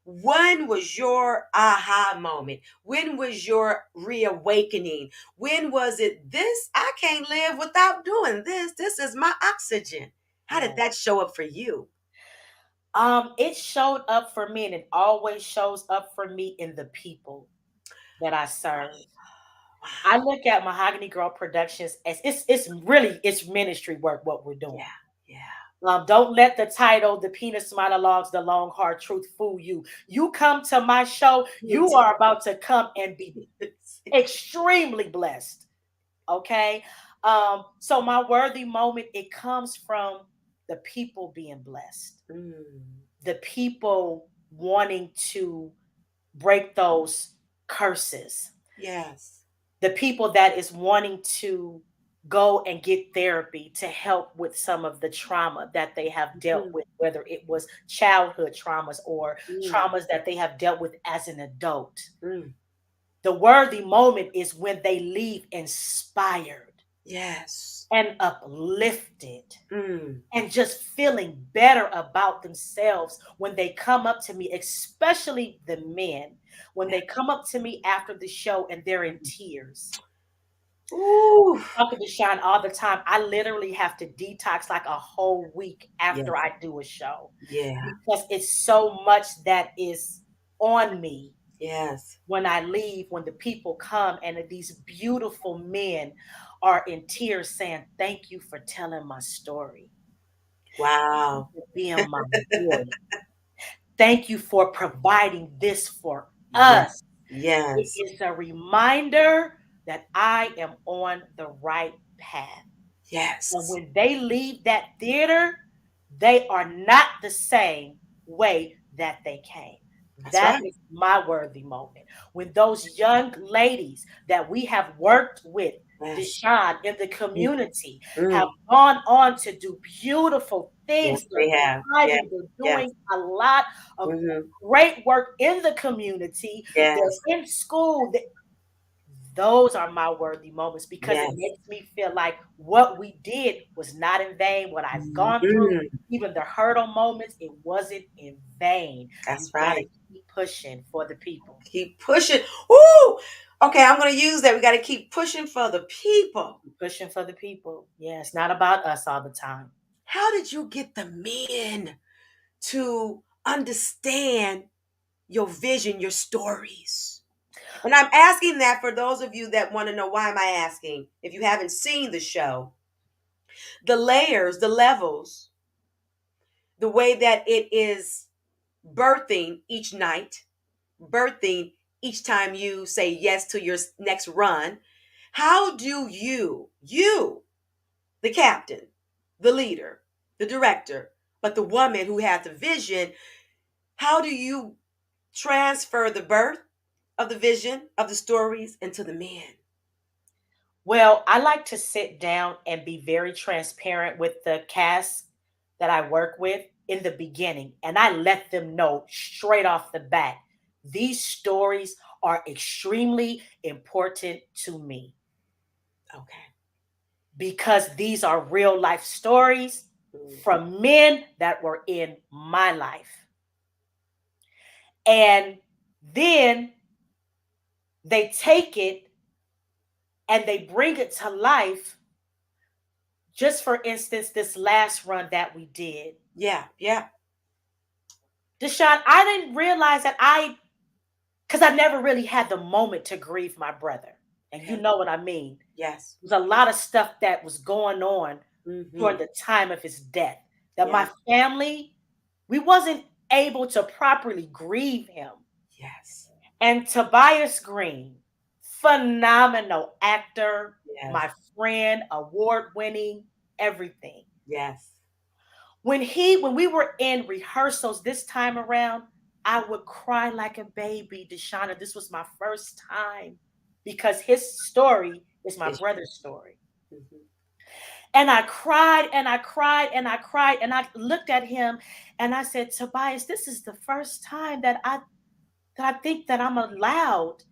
When was your aha moment? When was your reawakening? When was it, this? I can't live without doing this. This is my oxygen. How did Yeah. that show up for you? It showed up for me, and it always shows up for me in the people that I serve. I Wow. look at Mahogany Girl Productions as it's really it's ministry work what we're Yeah. doing. Yeah. Don't let the title, The Penis Monologues, The Long Hard Truth fool you. You come to my show, you are about to come and be extremely blessed. Okay. So my worthy moment, it comes from the people being blessed, Mm. the people wanting to break those curses, Yes. the people that is wanting to go and get therapy to help with some of the trauma that they have dealt Mm. with, whether it was childhood traumas or Mm. traumas that they have dealt with as an adult. Mm. The worthy moment is when they leave inspired Yes. and uplifted Mm. and just feeling better about themselves when they come up to me, especially the men, when Yeah. they come up to me after the show and they're in Mm. tears. Ooh. Talking to Sean all the time. I literally have to detox like a whole week after Yes. I do a show Yeah. because it's so much that is on me Yes. when I leave, when the people come and these beautiful men are in tears saying, "Thank you for telling my story. Thank you Wow. for being my voice. Thank you for providing this for Yes. us." It Yes. is a reminder that I am on the right path. And Yes. when they leave that theater, they are not the same way that they came. That's That right. is my worthy moment. When those young ladies that we have worked with, Yes. Deshaun, in the Mm. community, have Mm. gone on to do beautiful Yes, things. They're they have. Yes. thriving. They're Yes. doing a lot of Mm-hmm. great work in the community. Yes. They're in school. Those are my worthy moments because it Yes. makes me feel like what we did was not in vain. What I've gone through, Mm. even the hurdle moments, it wasn't in vain. You That's got to right. keep pushing for the people. Keep pushing. Ooh. Okay, I'm gonna use that. We got to keep pushing for the people. Keep pushing for the people. Yeah, it's not about us all the time. How did you get the men to understand your vision, your stories? And I'm asking that for those of you that want to know, why am I asking? If you haven't seen the show, the layers, the levels, the way that it is birthing each night, birthing each time you say yes to your next run. How do you, the captain, the leader, the director, but the woman who had the vision, how do you transfer the birth of the vision of the stories into the men? Well, I like to sit down and be very transparent with the cast that I work with in the beginning. And I let them know straight off the bat these stories are extremely important to me Okay. because these are real life stories Mm. from men that were in my life. And then they take it and they bring it to life. Just for instance, this last run that we did, Yeah, yeah. Deshaun, I didn't realize that because I never really had the moment to grieve my brother. And you Okay. know what I mean. Yes. There's a lot of stuff that was going on Mm-hmm. during the time of his death that Yeah. my family, we wasn't able to properly grieve him. Yes. And Tobias Green, phenomenal actor, Yes. my friend, award winning, everything. Yes. When we were in rehearsals this time around, I would cry like a baby, Deshauna. This was my first time because his story is my It's, brother's story. mhm. And I cried and I cried and I cried and I looked at him and I said, Tobias, this is the first time that I think that I'm allowed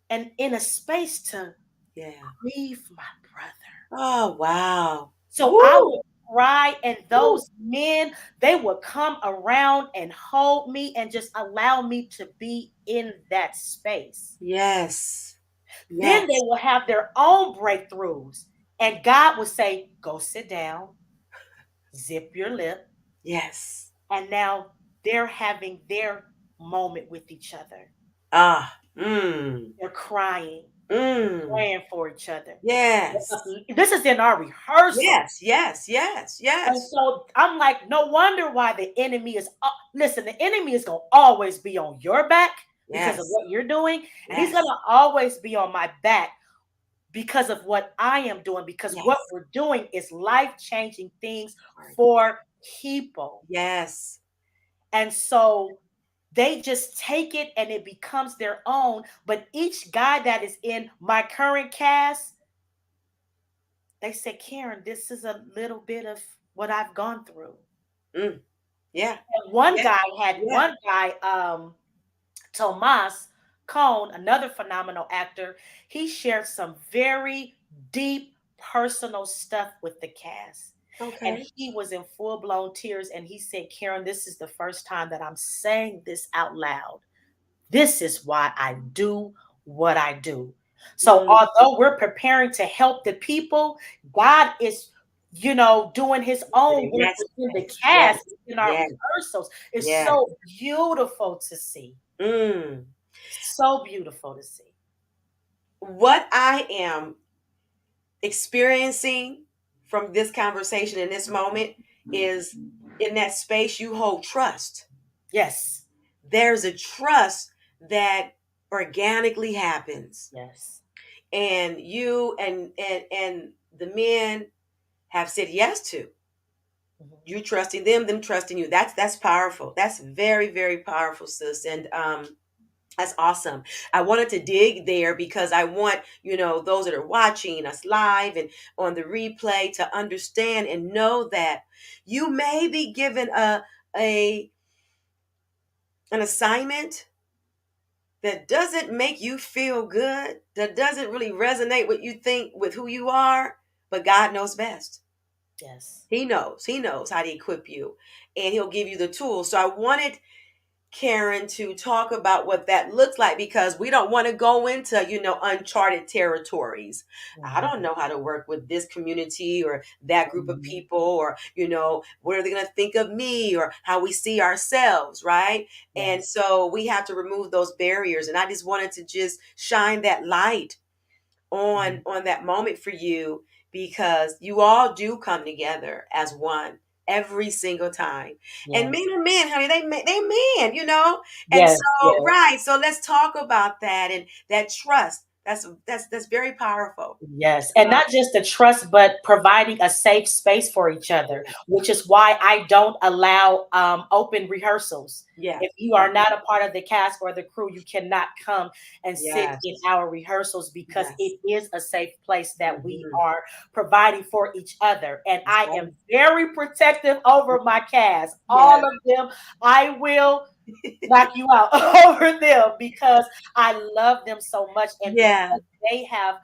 and in a space to Yeah. grieve my brother. Oh, wow. So I Woo! would cry, and Woo! those men, they would come around and hold me and just allow me to be in that space. Yes. Then they Yes. will have their own breakthroughs, and God will say, Go sit down, zip your lip. Yes. And now they're having their moment with each other. Ah. Mm. They're crying. Mm. praying for each other. Yes. This is in our rehearsal. Yes. Yes. Yes. And Yes. so I'm like, no wonder why the enemy is, listen, the enemy is going to always be on your back because of Yes. what you're doing. And he's going Yes. to always be on my back because of what I am doing, because what Yes. we're doing is life changing things Lord. Yes. for people. Yes. And so they just take it and it becomes their own. But each guy that is in my current cast, they said, Karen, this is a little bit of what I've gone through. Mm. Yeah. And one Yeah. guy had Yeah. one guy, Tomas Cone, another phenomenal actor, he shared some very deep personal stuff with the cast. And Okay. he was in full blown tears. And he said, Karen, this is the first time that I'm saying this out loud. This is why I do what I do. So, Mm. although we're preparing to help the people, God is, doing his own Sitting work next within to the us. Yes. cast, in our Yes. rehearsals. It's Yes. so beautiful to see. Mm. So beautiful to see. What I am experiencing from this conversation in this moment is in that space you hold trust. Yes. There's a trust that organically happens. Yes. And you and the men have said yes to. Mhm. You trusting them trusting you. That's powerful. That's very, very powerful, sis. And that's awesome. I wanted to dig there because I want, those that are watching us live and on the replay to understand and know that you may be given a an assignment that doesn't make you feel good, that doesn't really resonate with you think with who you are, but God knows best. Yes. He knows. He knows how to equip you and he'll give you the tools. So I wanted Karen to talk about what that looks like because we don't want to go into, uncharted territories. I Mhm. don't know how to work with this community or that group of Mhm. people or, what are they going to think of me or how we see ourselves, right? And Yes. so we have to remove those barriers. And I just wanted to just shine that light Mhm. on that moment for you because you all do come together as one every single time. And men Yes. are men, honey. They men. And Yes. so Yes. right. So let's talk about that and that trust. That's very powerful. Yes, and not just the trust, but providing a safe space for each other, which is why I don't allow open rehearsals. Yeah. If you are not a part of the cast or the crew, you cannot come and sit in Yes. our rehearsals because Yes. it is a safe place that we Hmm. are providing for each other. And That's I right. am very protective over my cast. All Yes. of them, I will knock you out over them because I love them so much and Yeah. because they have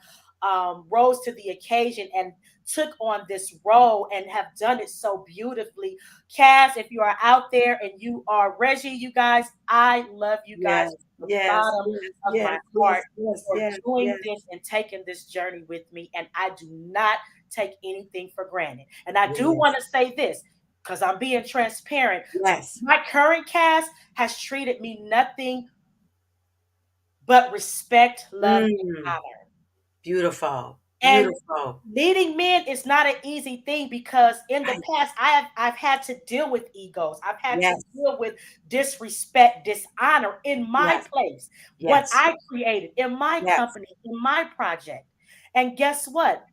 rose to the occasion and took on this role and have done it so beautifully. Cass, if you are out there and you are Reggie, you guys, I love you guys Yes. from the Yes. bottom Yes. of my Yes. heart Yes. Yes. for Yes. doing Yes. this and taking this journey with me. And I do not take anything for granted. And I do want Yes. to say this because I'm being transparent. Yes. My current cast has treated me nothing but respect, love, and Mm. honor. Beautiful. And Beautiful. leading men is not an easy thing because in the Right. past I've had to deal with egos. I've had to Yes. deal with disrespect, dishonor in my Yes. place, what Yes. I created in my Yes. company, in my project. And guess what?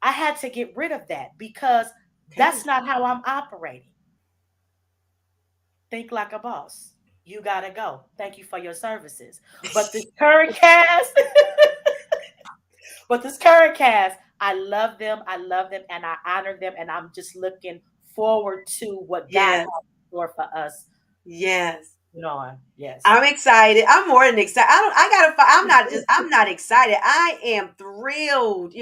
I had to get rid of that because Okay. that's not how I'm operating. Think like a boss. You gotta go. Thank you for your services. But this current cast, but this current cast, I love them, and I honor them, and I'm just looking forward to what God has Yes. in store for us. Yes. Yes. I'm excited. I'm more than excited. I'm not excited. I am thrilled,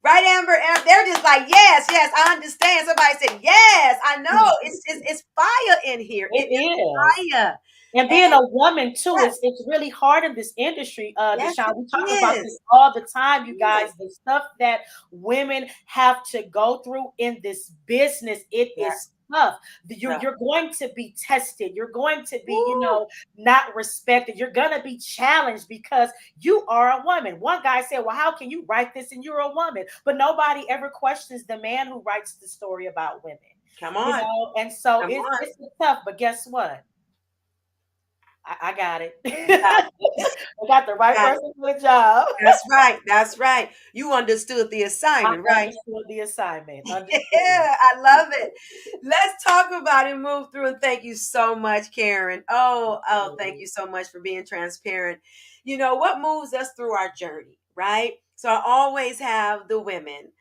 Right, Amber? And they're just like, yes, yes, I understand. Somebody said, yes, I know. It's fire in here. It It is. is fire. And And being a woman too, yes, it's really hard in this industry. yes, Deshaun, it we talk about this is. all the time, you Yes. guys. The stuff that women have to go through in this business, it Yeah. is tough. Tough. You're going to be tested. You're going to be, Woo. not respected. You're going to be challenged because you are a woman. One guy said, "Well, how can you write this and you're a woman?" But nobody ever questions the man who writes the story about women. Come on. And so Come on. it's tough, but guess what? I got it. You got I got the right it. person for the job. That's right. That's right. You understood the I assignment, right? understood the assignment. Understood. Yeah, I love it. Let's talk about it, move through, and thank you so much, Karen. Oh, thank Absolutely. you so much for being transparent. You know what moves us through our journey, right? So I always have the women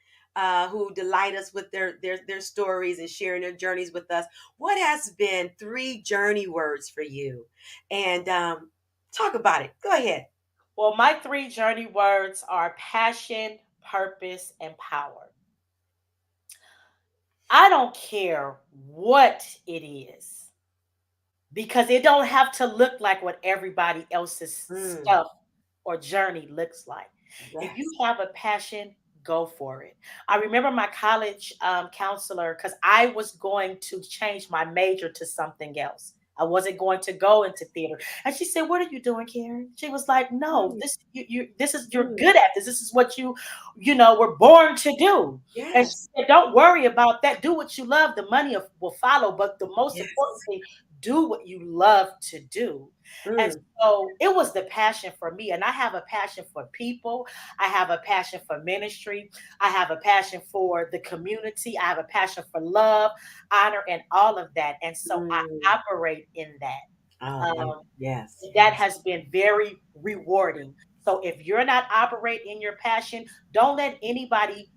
who delight us with their stories and sharing their journeys with us. What has been three journey words for you? And talk about it. Go ahead. Well, my three journey words are passion, purpose, and power. I don't care what it is because it don't have to look like what everybody else's Mm, stuff or journey looks like. If you yes. have a passion, go for it. I remember my college counselor because I was going to change my major to something else. I wasn't going to go into theater, and she said, "What are you doing, Karen?" She was like, "No, Mm, this is you're mm, good at this. This is what were born to do." And she yes. said, "Don't worry about that. Do what you love. The money will follow. But the most important Yes. thing, do what you love to do." And Mm, so it was the passion for me. And I have a passion for people. I have a passion for ministry. I have a passion for the community. I have a passion for love, honor, and all of that. And so I mm. operate in that. Oh, yeah. Um, Yes, that yes. has been very rewarding. So if you're not operating in your passion, don't let anybody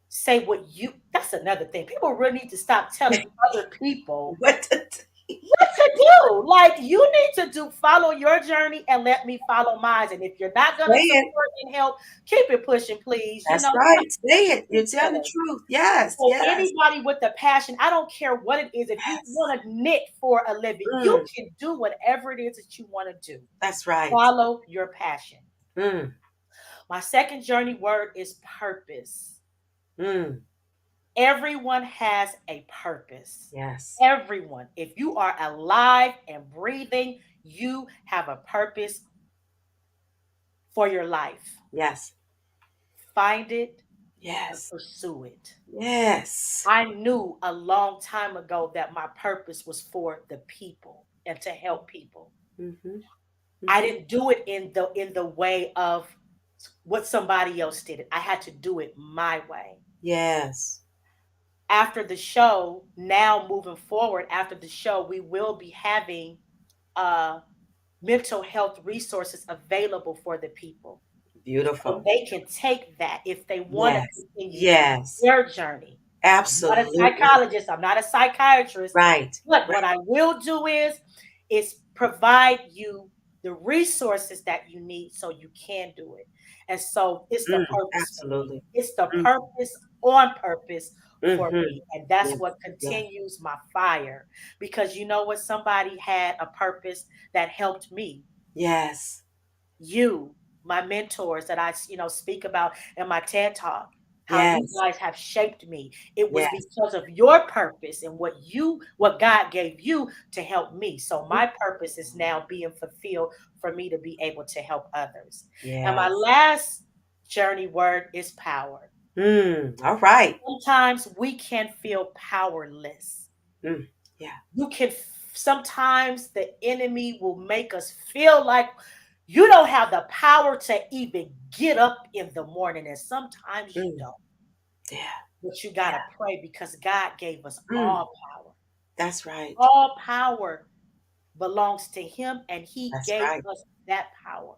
say what you. That's another thing. People really need to stop telling other people What to what to do. Like you need to follow your journey and let me follow mine. And if you're not say gonna it. support and help, keep it pushing, please. That's Stop right. Say it. You're each telling the other. truth. Yes, So yes, anybody with the passion, I don't care what it is. If you yes. want to knit for a living, you Mm, can do whatever it is that you want to do. that's right. Follow your passion. Mm, My second journey word is purpose. mm, Everyone has a purpose. yes, Everyone. If you are alive and breathing, you have a purpose for your life. yes, Find it and yes, pursue it. yes. I knew a long time ago that my purpose was for the people and to help people. Mm-hmm, I mm-hmm. didn't do it in the way of what somebody else did it. I had to do it my way. Yes. After the show, now moving forward, after the show, we will be having uh, mental health resources available for the people. So Beautiful. they can take that if they want to Yes, continue yes. their journey. I'm not a Absolutely. psychologist, I'm not a psychiatrist, Right, but what right. I will do is provide you the resources that you need so you can do it. And so it's the Mm, purpose for me. absolutely. It's the Mm, purpose on purpose for mm-hmm. me. And that's Yes, what yes, continues my fire. Because you know what? Somebody had a purpose that helped me. yes, You, my mentors that I speak about in my TED talk, how you yes, guys have shaped me. It was yes. because of your purpose and what God gave you to help me. So my purpose is now being fulfilled for me to be able to help others. And my Yes. last journey word is power. All right. Sometimes we can feel powerless. Mm, yeah. You can sometimes the enemy will make us feel like you don't have the power to even get up in the morning, and sometimes you Mm, don't. yeah. But you got to Yeah. pray because God gave us Mm, all power. that's right. All power belongs to him, and he That's gave right. us that power.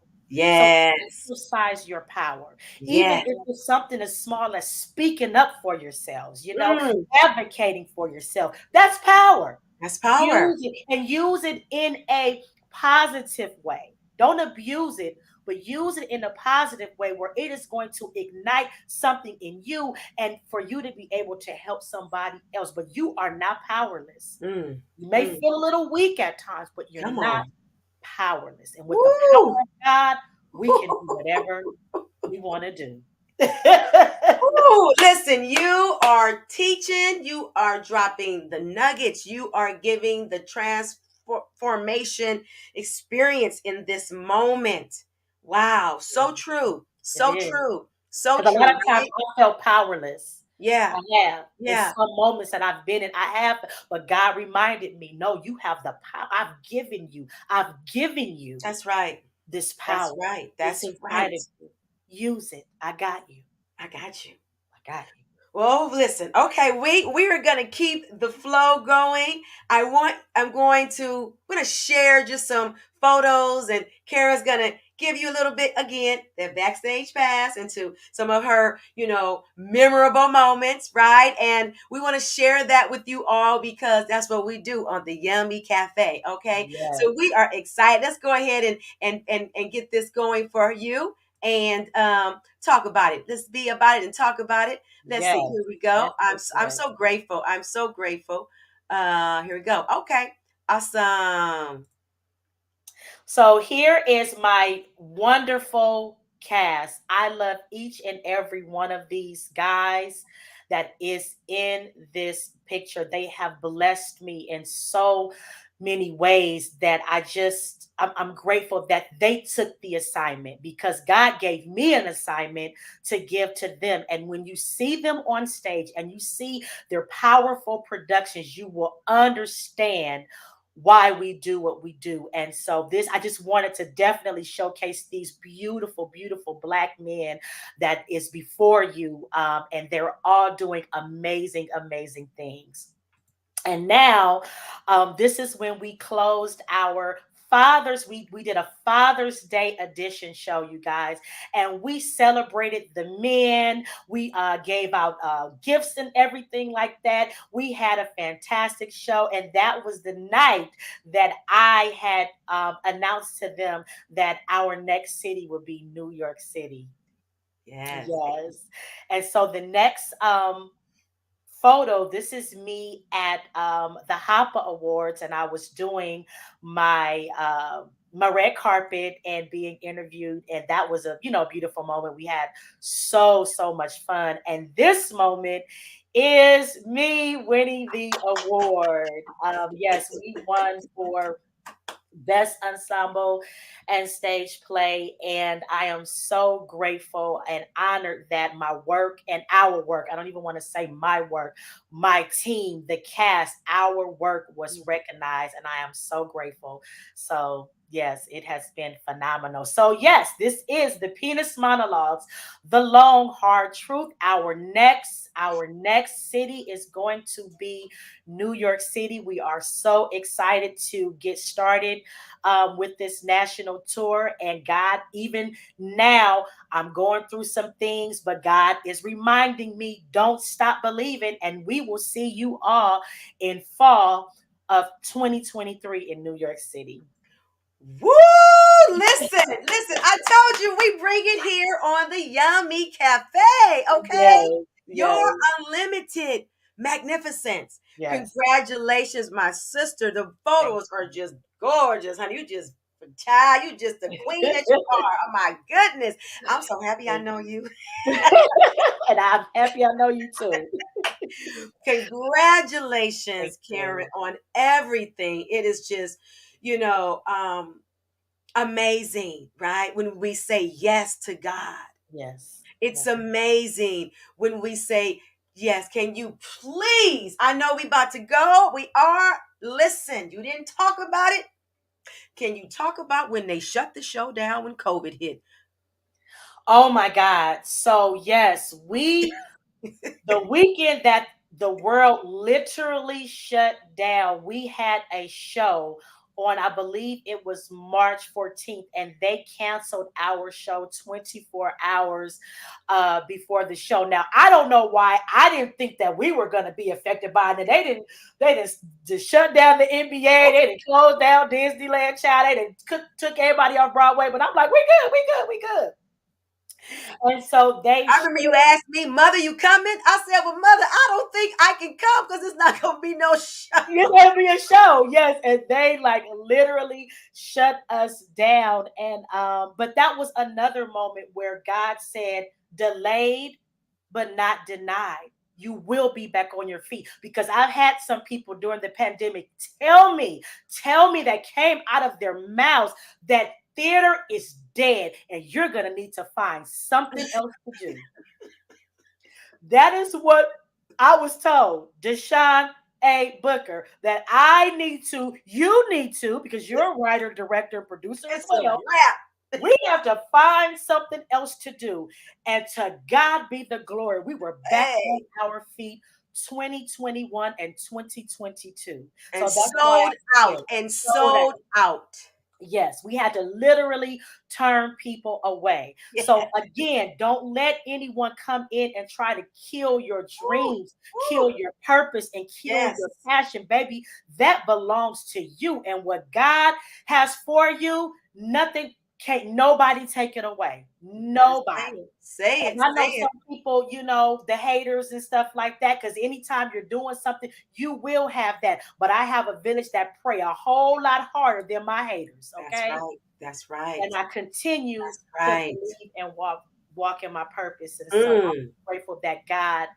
So Yes. exercise your power, even Yes. if it's something as small as speaking up for yourselves, Mm, advocating for yourself. That's power. that's power. Use it and use it in a positive way. Don't abuse it, but use it in a positive way where it is going to ignite something in you and for you to be able to help somebody else. But you are not powerless. Mm, You may mm. feel a little weak at times, but you're Come not on. powerless. And with the Woo! power of God, we can do whatever we want to do. Woo! Listen, you are teaching, you are dropping the nuggets, you are giving the transformation experience in this moment. Wow, so true, It so is. true, so Because a lot true, of times right? I felt powerless. Yeah, I have. In yeah, some moments that I've been in, I have, but God reminded me, no, you have the power. I've given you that's right. this That's power. right. It's That's inside right. of you. Use it. I got you. I got you. I got you. Well, listen. Okay, we are gonna keep the flow going. I'm going to share just some photos, and Kara's gonna give you a little bit again that backstage pass into some of her, memorable moments, right? And we want to share that with you all because that's what we do on the Yummy Cafe. Okay, Yes. so we are excited. Let's go ahead and get this going for you and talk about it. Let's be about it and talk about it. Let's see. Yes. Here we go. Yes. I'm Yes. so grateful. I'm so grateful. Here we go. Okay. Awesome. So here is my wonderful cast. I love each and every one of these guys that is in this picture. They have blessed me in so many ways that I'm grateful that they took the assignment because God gave me an assignment to give to them. And when you see them on stage and you see their powerful productions, you will understand why we do what we do. And so this, I just wanted to definitely showcase these beautiful, beautiful Black men that is before you. And they're all doing amazing, amazing things. And now, this is when we closed our we did a Father's Day edition show, you guys, and we celebrated the men. We gave out gifts and everything like that. We had a fantastic show, and that was the night that I had announced to them that our next city would be New York City. Yes. Yes. And so the next photo, this is me at the Hopper Awards, and I was doing my red carpet and being interviewed, and that was a beautiful moment. We had so much fun, and this moment is me winning the award. Yes, we won for Best Ensemble and Stage Play. And I am so grateful and honored that my work and our work, I don't even want to say my work, my team, the cast, our work was recognized. And I am so grateful. So, yes, it has been phenomenal. So, yes, this is the Penis Monologues, the long, hard truth. Our next city is going to be New York City. We are so excited to get started with this national tour. And God, even now, I'm going through some things, but God is reminding me, don't stop believing. And we will see you all in fall of 2023 in New York City. Woo! Listen. I told you we bring it here on the Yummy Cafe. Okay, Yes, your yes, unlimited magnificence. yes. Congratulations, my sister. The Thank photos are just gorgeous, honey. You just the queen that you you. are. Oh my goodness, I'm so happy I Thank know you. you. And I'm happy I know you too. Thank Congratulations, Karen, you. on everything. It is just, you know, um, amazing, right? When we say yes to God, Yes, it's yes. amazing when we say yes. Can you please? I know we about to go. We are. Listen, you didn't talk about it. Can you talk about when they shut the show down when COVID hit? Oh my God. So, yes, the weekend that the world literally shut down, we had a show on, I believe it was March 14th, and they canceled our show 24 hours before the show. Now, I don't know why. I didn't think that we were going to be affected by it. They didn't just shut down the NBA. They didn't close down Disneyland, child. They didn't took everybody off Broadway. But I'm like, we good, we good, we good. And so they I remember you asked me, "Mother, you coming?" I said, "Well, Mother, I don't think I can come because it's not gonna be no It's show." gonna be a show, yes, and they like literally shut us down. And but that was another moment where God said, delayed but not denied. You will be back on your feet, because I've had some people during the pandemic tell me that came out of their mouths that theater is dead and you're going to need to find something else to do. That is what I was told, Deshaun A. Booker, that you need to, because you're a writer, director, producer as It's a well. wrap. We have to find something else to do. And to God be the glory. We were back on Hey, our feet 2021 and 2022. and So that's why I sold out said, and so that sold out. yes, we had to literally turn people away. So Yeah. again, don't let anyone come in and try to kill your Woo, dreams, kill woo. your purpose, and kill your Yes. passion, baby. That belongs to you. And what God has for you, nothing can't nobody take it away. Better say Nobody. it. Say And it. I Say know it. some people, the haters and stuff like that, because anytime you're doing something, you will have that. But I have a village that pray a whole lot harder than my haters, That's okay? right. That's right. And I continue That's to right. believe and walk in my purpose. And so I'm Mm. grateful that God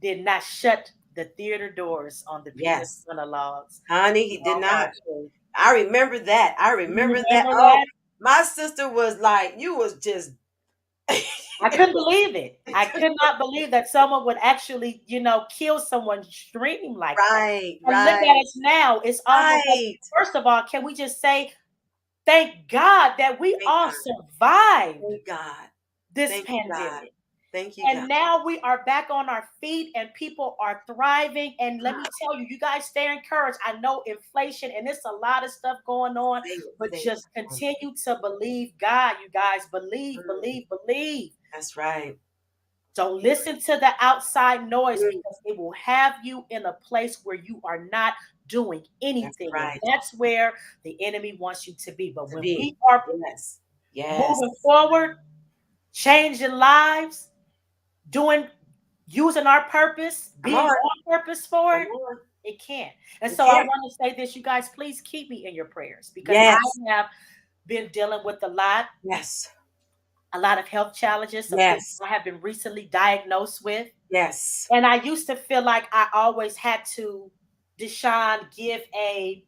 did not shut the theater doors on the penis Yes. monologues. Honey, he did All my not. truth. I remember that. I You remember that. remember Oh, that? my sister was like, you was just I couldn't believe it. I could not believe that someone would actually, kill someone's dream like that. right, And look at right, us now. It's almost like, right. first of all, can we just say, thank God that we Thank all God. survived Thank God. this Thank you, God. pandemic? Thank you, God. And now we are back on our feet and people are thriving. And let me tell you, you guys stay encouraged. I know inflation and it's a lot of stuff going on, Say it, but say it. just continue to believe God, you guys. Believe, Mm, believe, believe. that's right. Don't listen to the outside noise, Mm, because it will have you in a place where you are not doing that's anything. And right. that's where the enemy wants you to be. But To when be. we are Yes. Yes. moving forward, changing lives, doing using our purpose, Come being on. on purpose for Come it, on. it can. And You so I can't. want to say this, you guys, please keep me in your prayers, because I Yes. have been dealing with Yes. a lot of health challenges, some things Yes. I have been recently diagnosed with. Yes. And I used to feel like I always had to, Deshaun, give a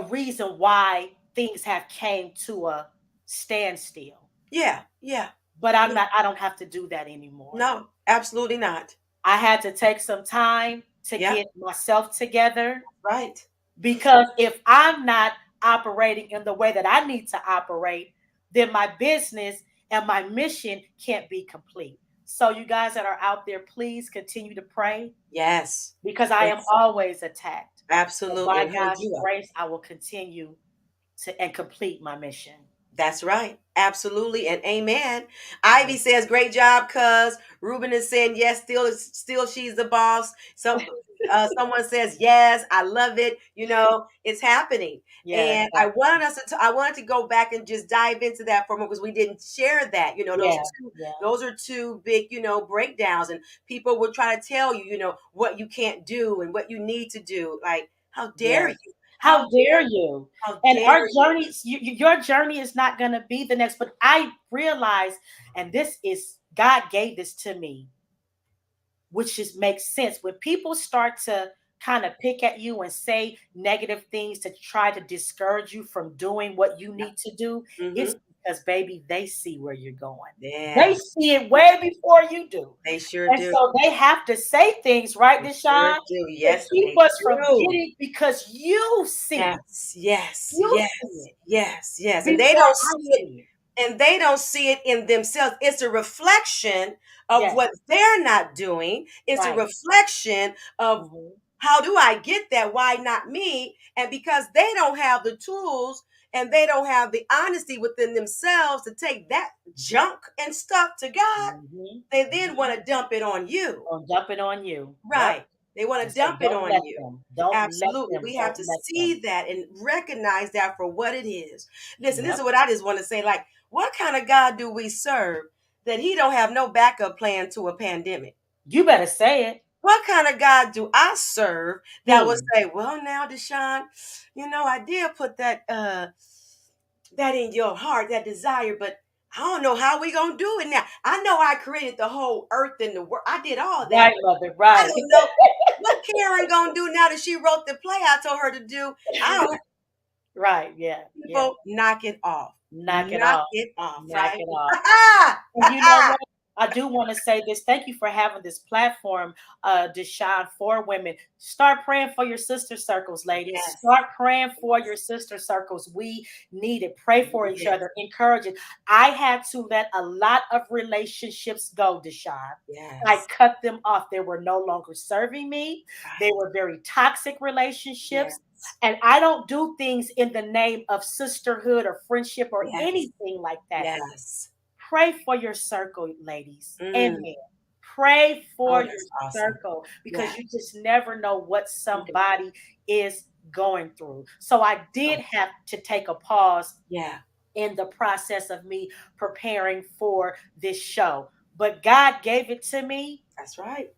reason why things have came to a standstill. Yeah. Yeah. But Yeah. I don't have to do that anymore. No, absolutely not. I had to take some time to Yep. get myself together, Right. because if I'm not operating in the way that I need to operate, then my business and my mission can't be complete. So, you guys that are out there, please continue to pray, Yes. because I am Yes. always attacked. But Absolutely. by And hold God's you up. grace, I will continue to and complete my mission. That's right. Absolutely. And amen. Ivy says, great job, cuz. Ruben is saying, yes, still she's the boss. Someone says, yes, I love it. It's happening. Yes, And I wanted to go back and just dive into that for a moment, because we didn't share that. yeah, yeah, Those are two big, breakdowns. And people will try to tell you, what you can't do and what you need to do. Like, how dare yes. you? How How dare dare you? you? How And dare our you? journey, your journey is not going to be the next. But I realize, and this is God gave this to me, which just makes sense. When people start to kind of pick at you and say negative things to try to discourage you from doing what you need to do, it's Mm-hmm. because, baby, they see where you're going. They Yeah, see it way before you do. they sure And do. so they have to say things, right, They sure Deshaun, do. to Yes, keep they us from do. getting, because you see it. Yes, yes, You see yes, it yes, yes. And they before don't I see it, see it. and they don't see it in themselves. It's a reflection of Yes, what they're not doing. It's a right. reflection of Mhm. how do I get that? Why not me? And because they don't have the tools and they don't have the honesty within themselves to take that junk and stuff to God, Mhm. they then want Mhm. to dump it on you. On dumping on you. Yep. Right. They want And to so dump it don't on let you. them. Don't let Absolutely. them. We have Don't to let them. see that and recognize that for what it is. Listen, this Yep. is what I just want to say. Like, what kind of God do we serve that he don't have no backup plan to a pandemic? You better say it. What kind of God do I serve that would Hmm. say, well, now, Deshaun, I did put that in your heart, that desire, but I don't know how we gonna do it now. I know I created the whole earth and the world. I did all that, Right, but mother, I right. don't know what Karen gonna do now that she wrote the play I told her to do. I don't. Right, yeah, yeah. People, knock it off. Knock it Knock off. it off, Knock right? it off. And you know what? I do want to say this. Thank you for having this platform, Deshaun, for women. Start praying for your sister circles, ladies. Yes, Start praying for yes, your sister circles. We need it. Pray for each yes, other. Encourage it. I had to let a lot of relationships go, Deshaun. I yes, cut them off. They were no longer serving me. They right. were very toxic relationships. Yes, And I don't do things in the name of sisterhood or friendship or yes, anything like that. yes. Pray for your circle, ladies and Mm. men. Pray Oh, for your that's awesome. circle Yeah, because you just never know what mm, somebody is going through. So I oh, did have to take a pause yeah, in the process of me preparing for this show. But God gave it to me that's right.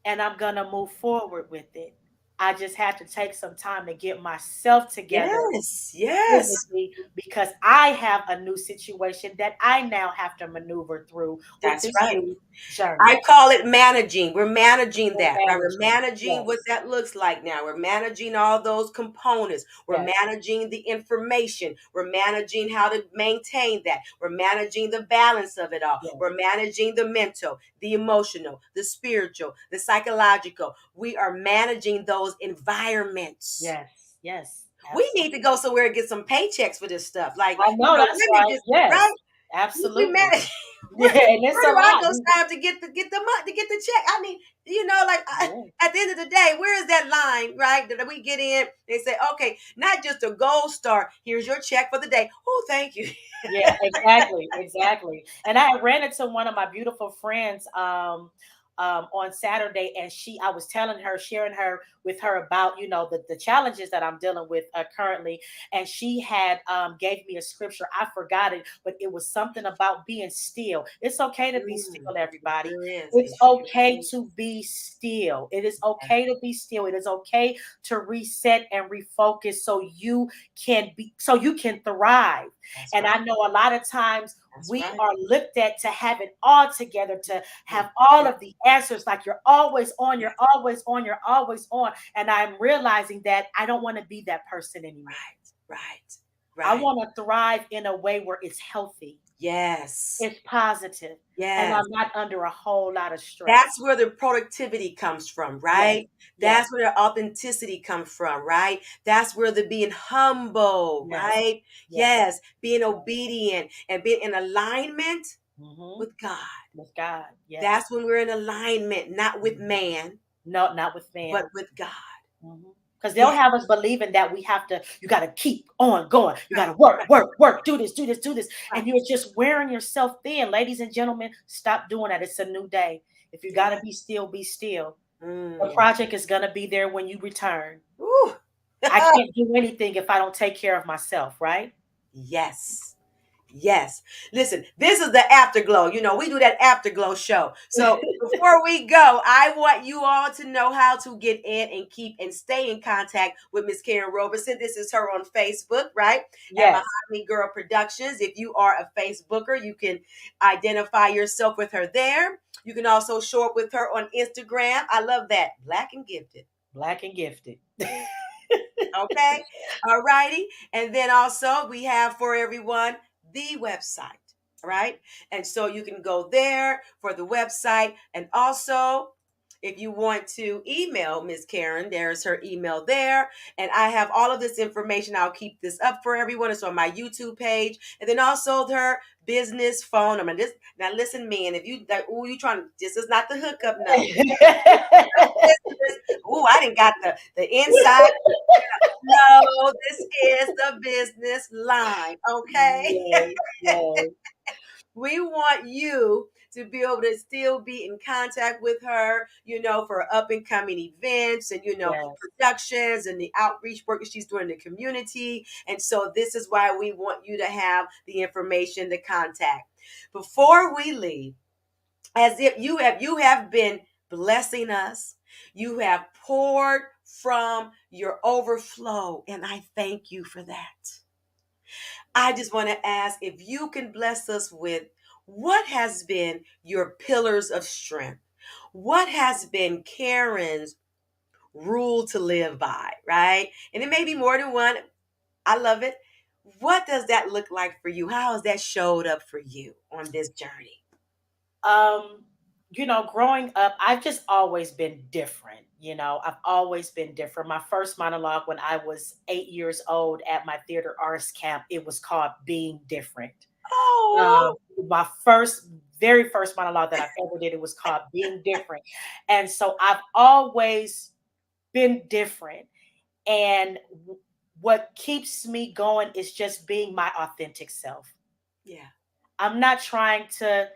and I'm going to move forward with it. I just had to take some time to get myself together Yes, yes. physically because I have a new situation that I now have to maneuver through with That's this right. new journey. I call it managing. We're managing We're that, right? We're managing. managing what Yes. that looks like now. We're managing all those components. We're Yes. managing the information. We're managing how to maintain that. We're managing the balance of it all. Yes. We're managing the mental, the emotional, the spiritual, the psychological. We are managing those environments. Yes. Yes. We need to Absolutely. go somewhere and get some paychecks for this stuff. Like, I know that's women right. just, right? Yes. We Absolutely. manage. Yeah, and it's Where a do I lot. go sign up to get the money to get the check? I mean, like Yeah. at the end of the day, where is that line, right? That we get in, they say, okay, not just a gold star. Here's your check for the day. Oh, thank you. Yeah, exactly, exactly. And I ran into one of my beautiful friends on Saturday, and I was telling her, sharing her with her about the challenges that I'm dealing with currently, and she had gave me a scripture. I forgot it, but it was something about being still. It's okay to be still, It everybody. sure is. It It's sure okay is. to be still. It is Yeah, okay to be still. It is okay to reset and refocus so you can thrive. that's And right. I know a lot of times That's we right. are looked at to have it all together, to Mm, have all mm, of the answers, like you're always on, yeah, you're always on, you're always on. And I'm realizing that I don't want to be that person anymore. right, right, I right. want to thrive in a way where it's healthy, Yes, it's positive, and yes. I'm not under a whole lot of stress. That's where the productivity comes from, Yes, right? yes, That's where the authenticity comes from, right? That's where the being humble, yes, right? yes, Yes, being yes. obedient and being in alignment Hmm. with God. With God, yes. That's when we're in alignment, not with Mhm. man, No, not with but man. with God. Because they'll Yeah, have us believing that you got to keep on going. You got right, to work, right, work, work, do this, do this, do this. right. And you're just wearing yourself thin. Ladies and gentlemen, stop doing that. It's a new day. If you got to Yeah. be still, be still. The Mm. project is going to be there when you return. Ooh. I can't do anything if I don't take care of myself, right? Yes. Yes. Listen, this is the afterglow. We do that afterglow show. So before we go, I want you all to know how to get in and keep and stay in contact with Miss Karen Roberson. This is her on Facebook, right? At Yes, Mahogany Girl Productions. If you are a Facebooker, you can identify yourself with her there. You can also show up with her on Instagram. I love that. Black and gifted. black and gifted. Okay. All righty. And then also we have for everyone the website. Right. And so you can go there for the website. And also, if you want to email Miss Karen, there's her email there. And I have all of this information. I'll keep this up for everyone. It's on my YouTube page. And then also her business phone. I mean, this now listen, man, if you like, you trying to, this is not the hookup number. Ooh, I didn't got the inside. No, this is the business line. Okay. Yes, yes, We want you to be able to still be in contact with her, for up and coming events and, yes. productions and the outreach work that she's doing in the community. And so this is why we want you to have the information to contact. Before we leave, as if you have been blessing us, you have poured from your overflow, and I thank you for that. I just want to ask if you can bless us with what has been your pillars of strength? What has been Karen's rule to live by, right? And it may be more than one. I love it. What does that look like for you? How has that showed up for you on this journey? Um, growing up, I've just always been different. I've always been different. My first monologue when I was 8 years old at my theater arts camp, it was called Being Different. Oh, My very first monologue that I've ever did, it was called Being Different. And so I've always been different. And what keeps me going is just being my authentic self. yeah. I'm not trying to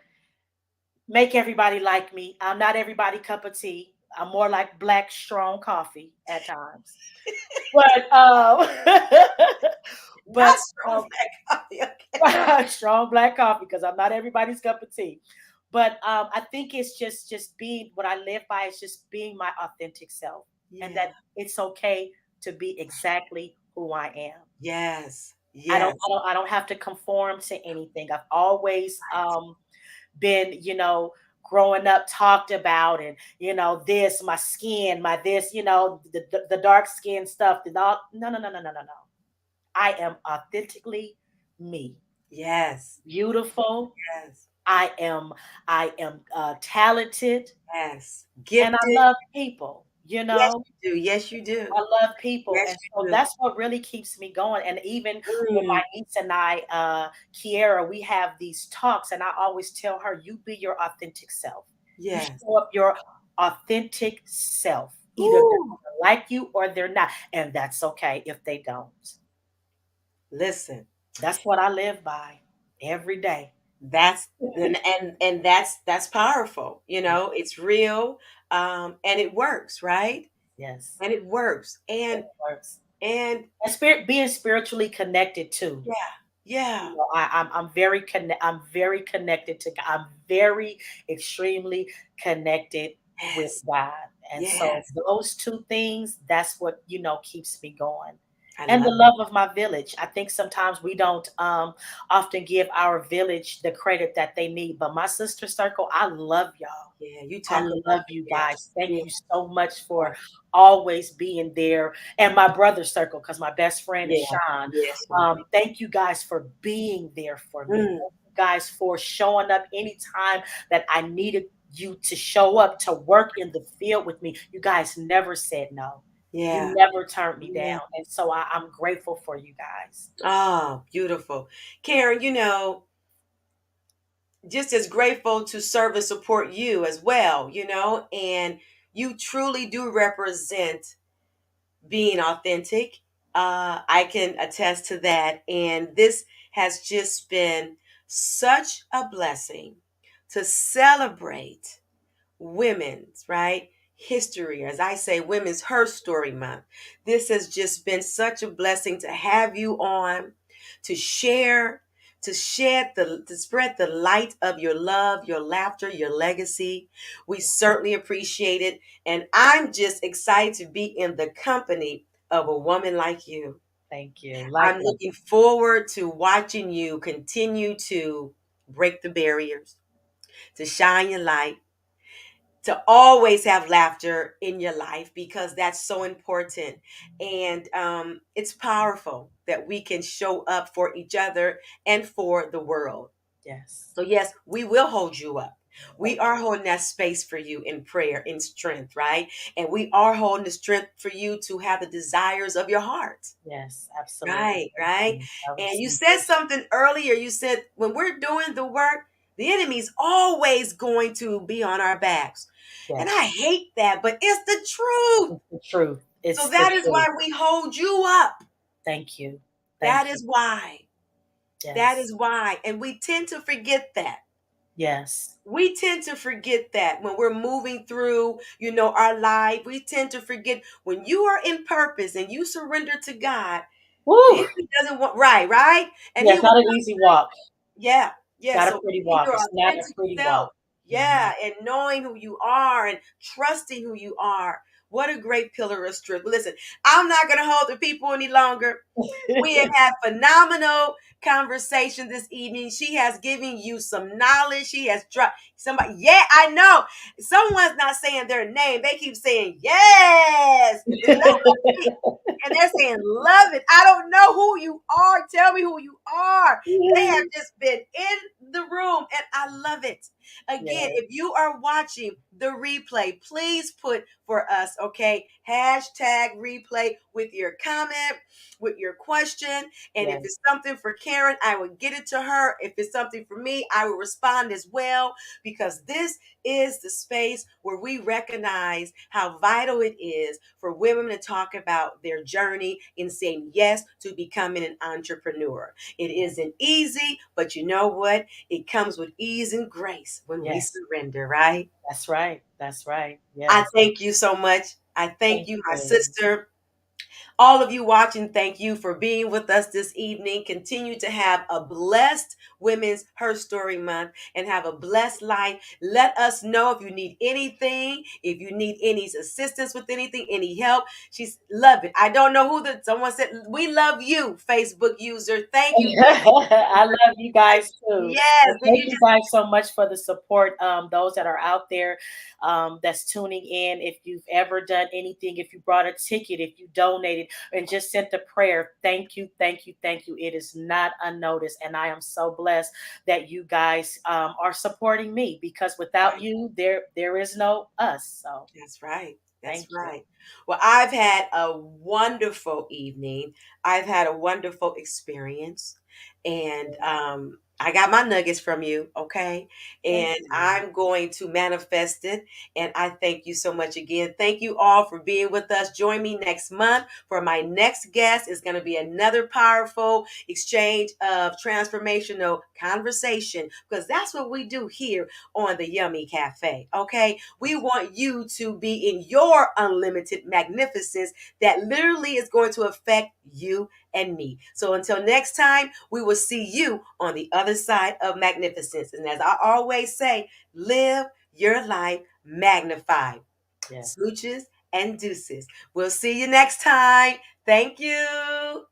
make everybody like me. I'm not everybody cup of tea. I'm more like black strong coffee at times. But Not but strong black coffee. Okay. strong black coffee because I'm not everybody's cup of tea. But I think it's just being what I live by is just being my authentic self, and Yeah. that it's okay to be exactly who I am. Yes. I don't I Yes. don't I don't have to conform to anything. I've always been, growing up talked about, and this, my skin, my this, the dark skin stuff, no, no, no, no, no, no, no. I am authentically me. Yes. Beautiful. Yes. I am talented, Yes. and I Gifted. love people. Yes, you do. Yes, you I do. love people, Yes, and so you do. that's what really keeps me going. And even when Mm, my niece and I, Kiera, we have these talks, and I always tell her, "You be your authentic self. You yes. show up your authentic self. Either they're Ooh, gonna like you or they're not, and that's okay if they don't." listen. That's what I live by every day. That's and that's powerful. You know, it's real, and it works, right? Yes, And it works. it works. And And being spiritually connected too. yeah, yeah. I'm very connected to God. I'm very extremely connected with Yes. God. And so Yes. those two things, that's what, keeps me going. I And the love love of my village. I think sometimes we don't often give our village the credit that they need. But my sister circle, I love y'all. yeah, you I talk about love it. you Yeah. guys. Thank Yeah. you so much for always being there. And my brother's circle, because my best friend is Yeah. Sean. Yes, ma'am. Thank you guys for being there for me. Mm, Thank you guys for showing up anytime that I needed you to show up to work in the field with me. You guys never said no. You yeah. never turned me Yeah. down. And so I'm grateful for you guys. Ah, beautiful. Karen, just as grateful to serve and support you as well, and you truly do represent being authentic. I can attest to that. And this has just been such a blessing to celebrate women's, right? History, as I say, Women's Her Story Month. This has just been such a blessing to have you on, to share, to spread the light of your love, your laughter, your legacy. We certainly appreciate it. And I'm just excited to be in the company of a woman like you. Thank you. I'm Likewise. looking forward to watching you continue to break the barriers, to shine your light, to always have laughter in your life because that's so important. And it's powerful that we can show up for each other and for the world. Yes. So, yes, we will hold you up. We Thank are holding that space for you in prayer, in strength, right? And we are holding the strength for you to have the desires of your heart. you. Yes, absolutely. Right, Thank right. you. I And you receive said it. something earlier. You said when we're doing the work, the enemy's always going to be on our backs. And I Yes. hate that, but it's the truth. It's the truth. So It's the that is truth. why we hold you up. Thank you. That Thank you. is why. That Yes. is why. And we tend to forget that. Yes. We tend to forget that when we're moving through, our life. We tend to forget when you are in purpose and you surrender to God, the Woo! enemy doesn't want, right? And Yeah, he it's will. not an easy walk. Yeah, yeah. Not a So pretty being walk. your It's not a authentic pretty self, walk. Mhm. yeah, and knowing who you are and trusting who you are. What a great pillar of strength. Listen, I'm not going to hold the people any longer. We have had phenomenal conversation this evening. She has given you some knowledge. She has dropped somebody. Yeah, I know. Someone's not saying their name. They keep saying yes. It's not me. And they're saying, love it. I don't know who you are. Tell me who you are. They have just been in the room and I love it. Again, Yes, if you are watching the replay, please put for us, okay, hashtag replay with your comment, with your question. And if yes, it's something for Karen, I will get it to her. If it's something for me, I will respond as well, because this is the space where we recognize how vital it is for women to talk about their journey in saying yes to becoming an entrepreneur. It isn't easy, but you know what? It comes with ease and grace when we yes. surrender, right? That's right. That's right. I Yes. thank you so much. I thank Thank you, my you. sister. All of you watching, thank you for being with us this evening. Continue to have a blessed Women's Her Story Month and have a blessed life. Let us know if you need anything, if you need any assistance with anything, any help. She's love it. I don't know who someone said, we love you, Facebook user. Thank you. I love you guys too. Yes. And Did thank you you just guys so much for the support. Those that are out there that's tuning in. If you've ever done anything, if you brought a ticket, if you donated and just sent a prayer, thank you, thank you, thank you. It is not unnoticed. And I am so blessed that you guys are supporting me, because without right? you, there is no us. So That's right. That's thank you. right. Well, I've had a wonderful evening. I've had a wonderful experience. And I got my nuggets from you, okay? Thank And you. I'm going to manifest it. And I thank you so much again. Thank you all for being with us. Join me next month for my next guest. Is going to be another powerful exchange of transformational conversation, because that's what we do here on the Yummy Cafe, okay? We want you to be in your unlimited magnificence that literally is going to affect you and me. So until next time, we will see you on the other side of magnificence. And as I always say, live your life magnified. Yes. Smooches and deuces. We'll see you next time. Thank you.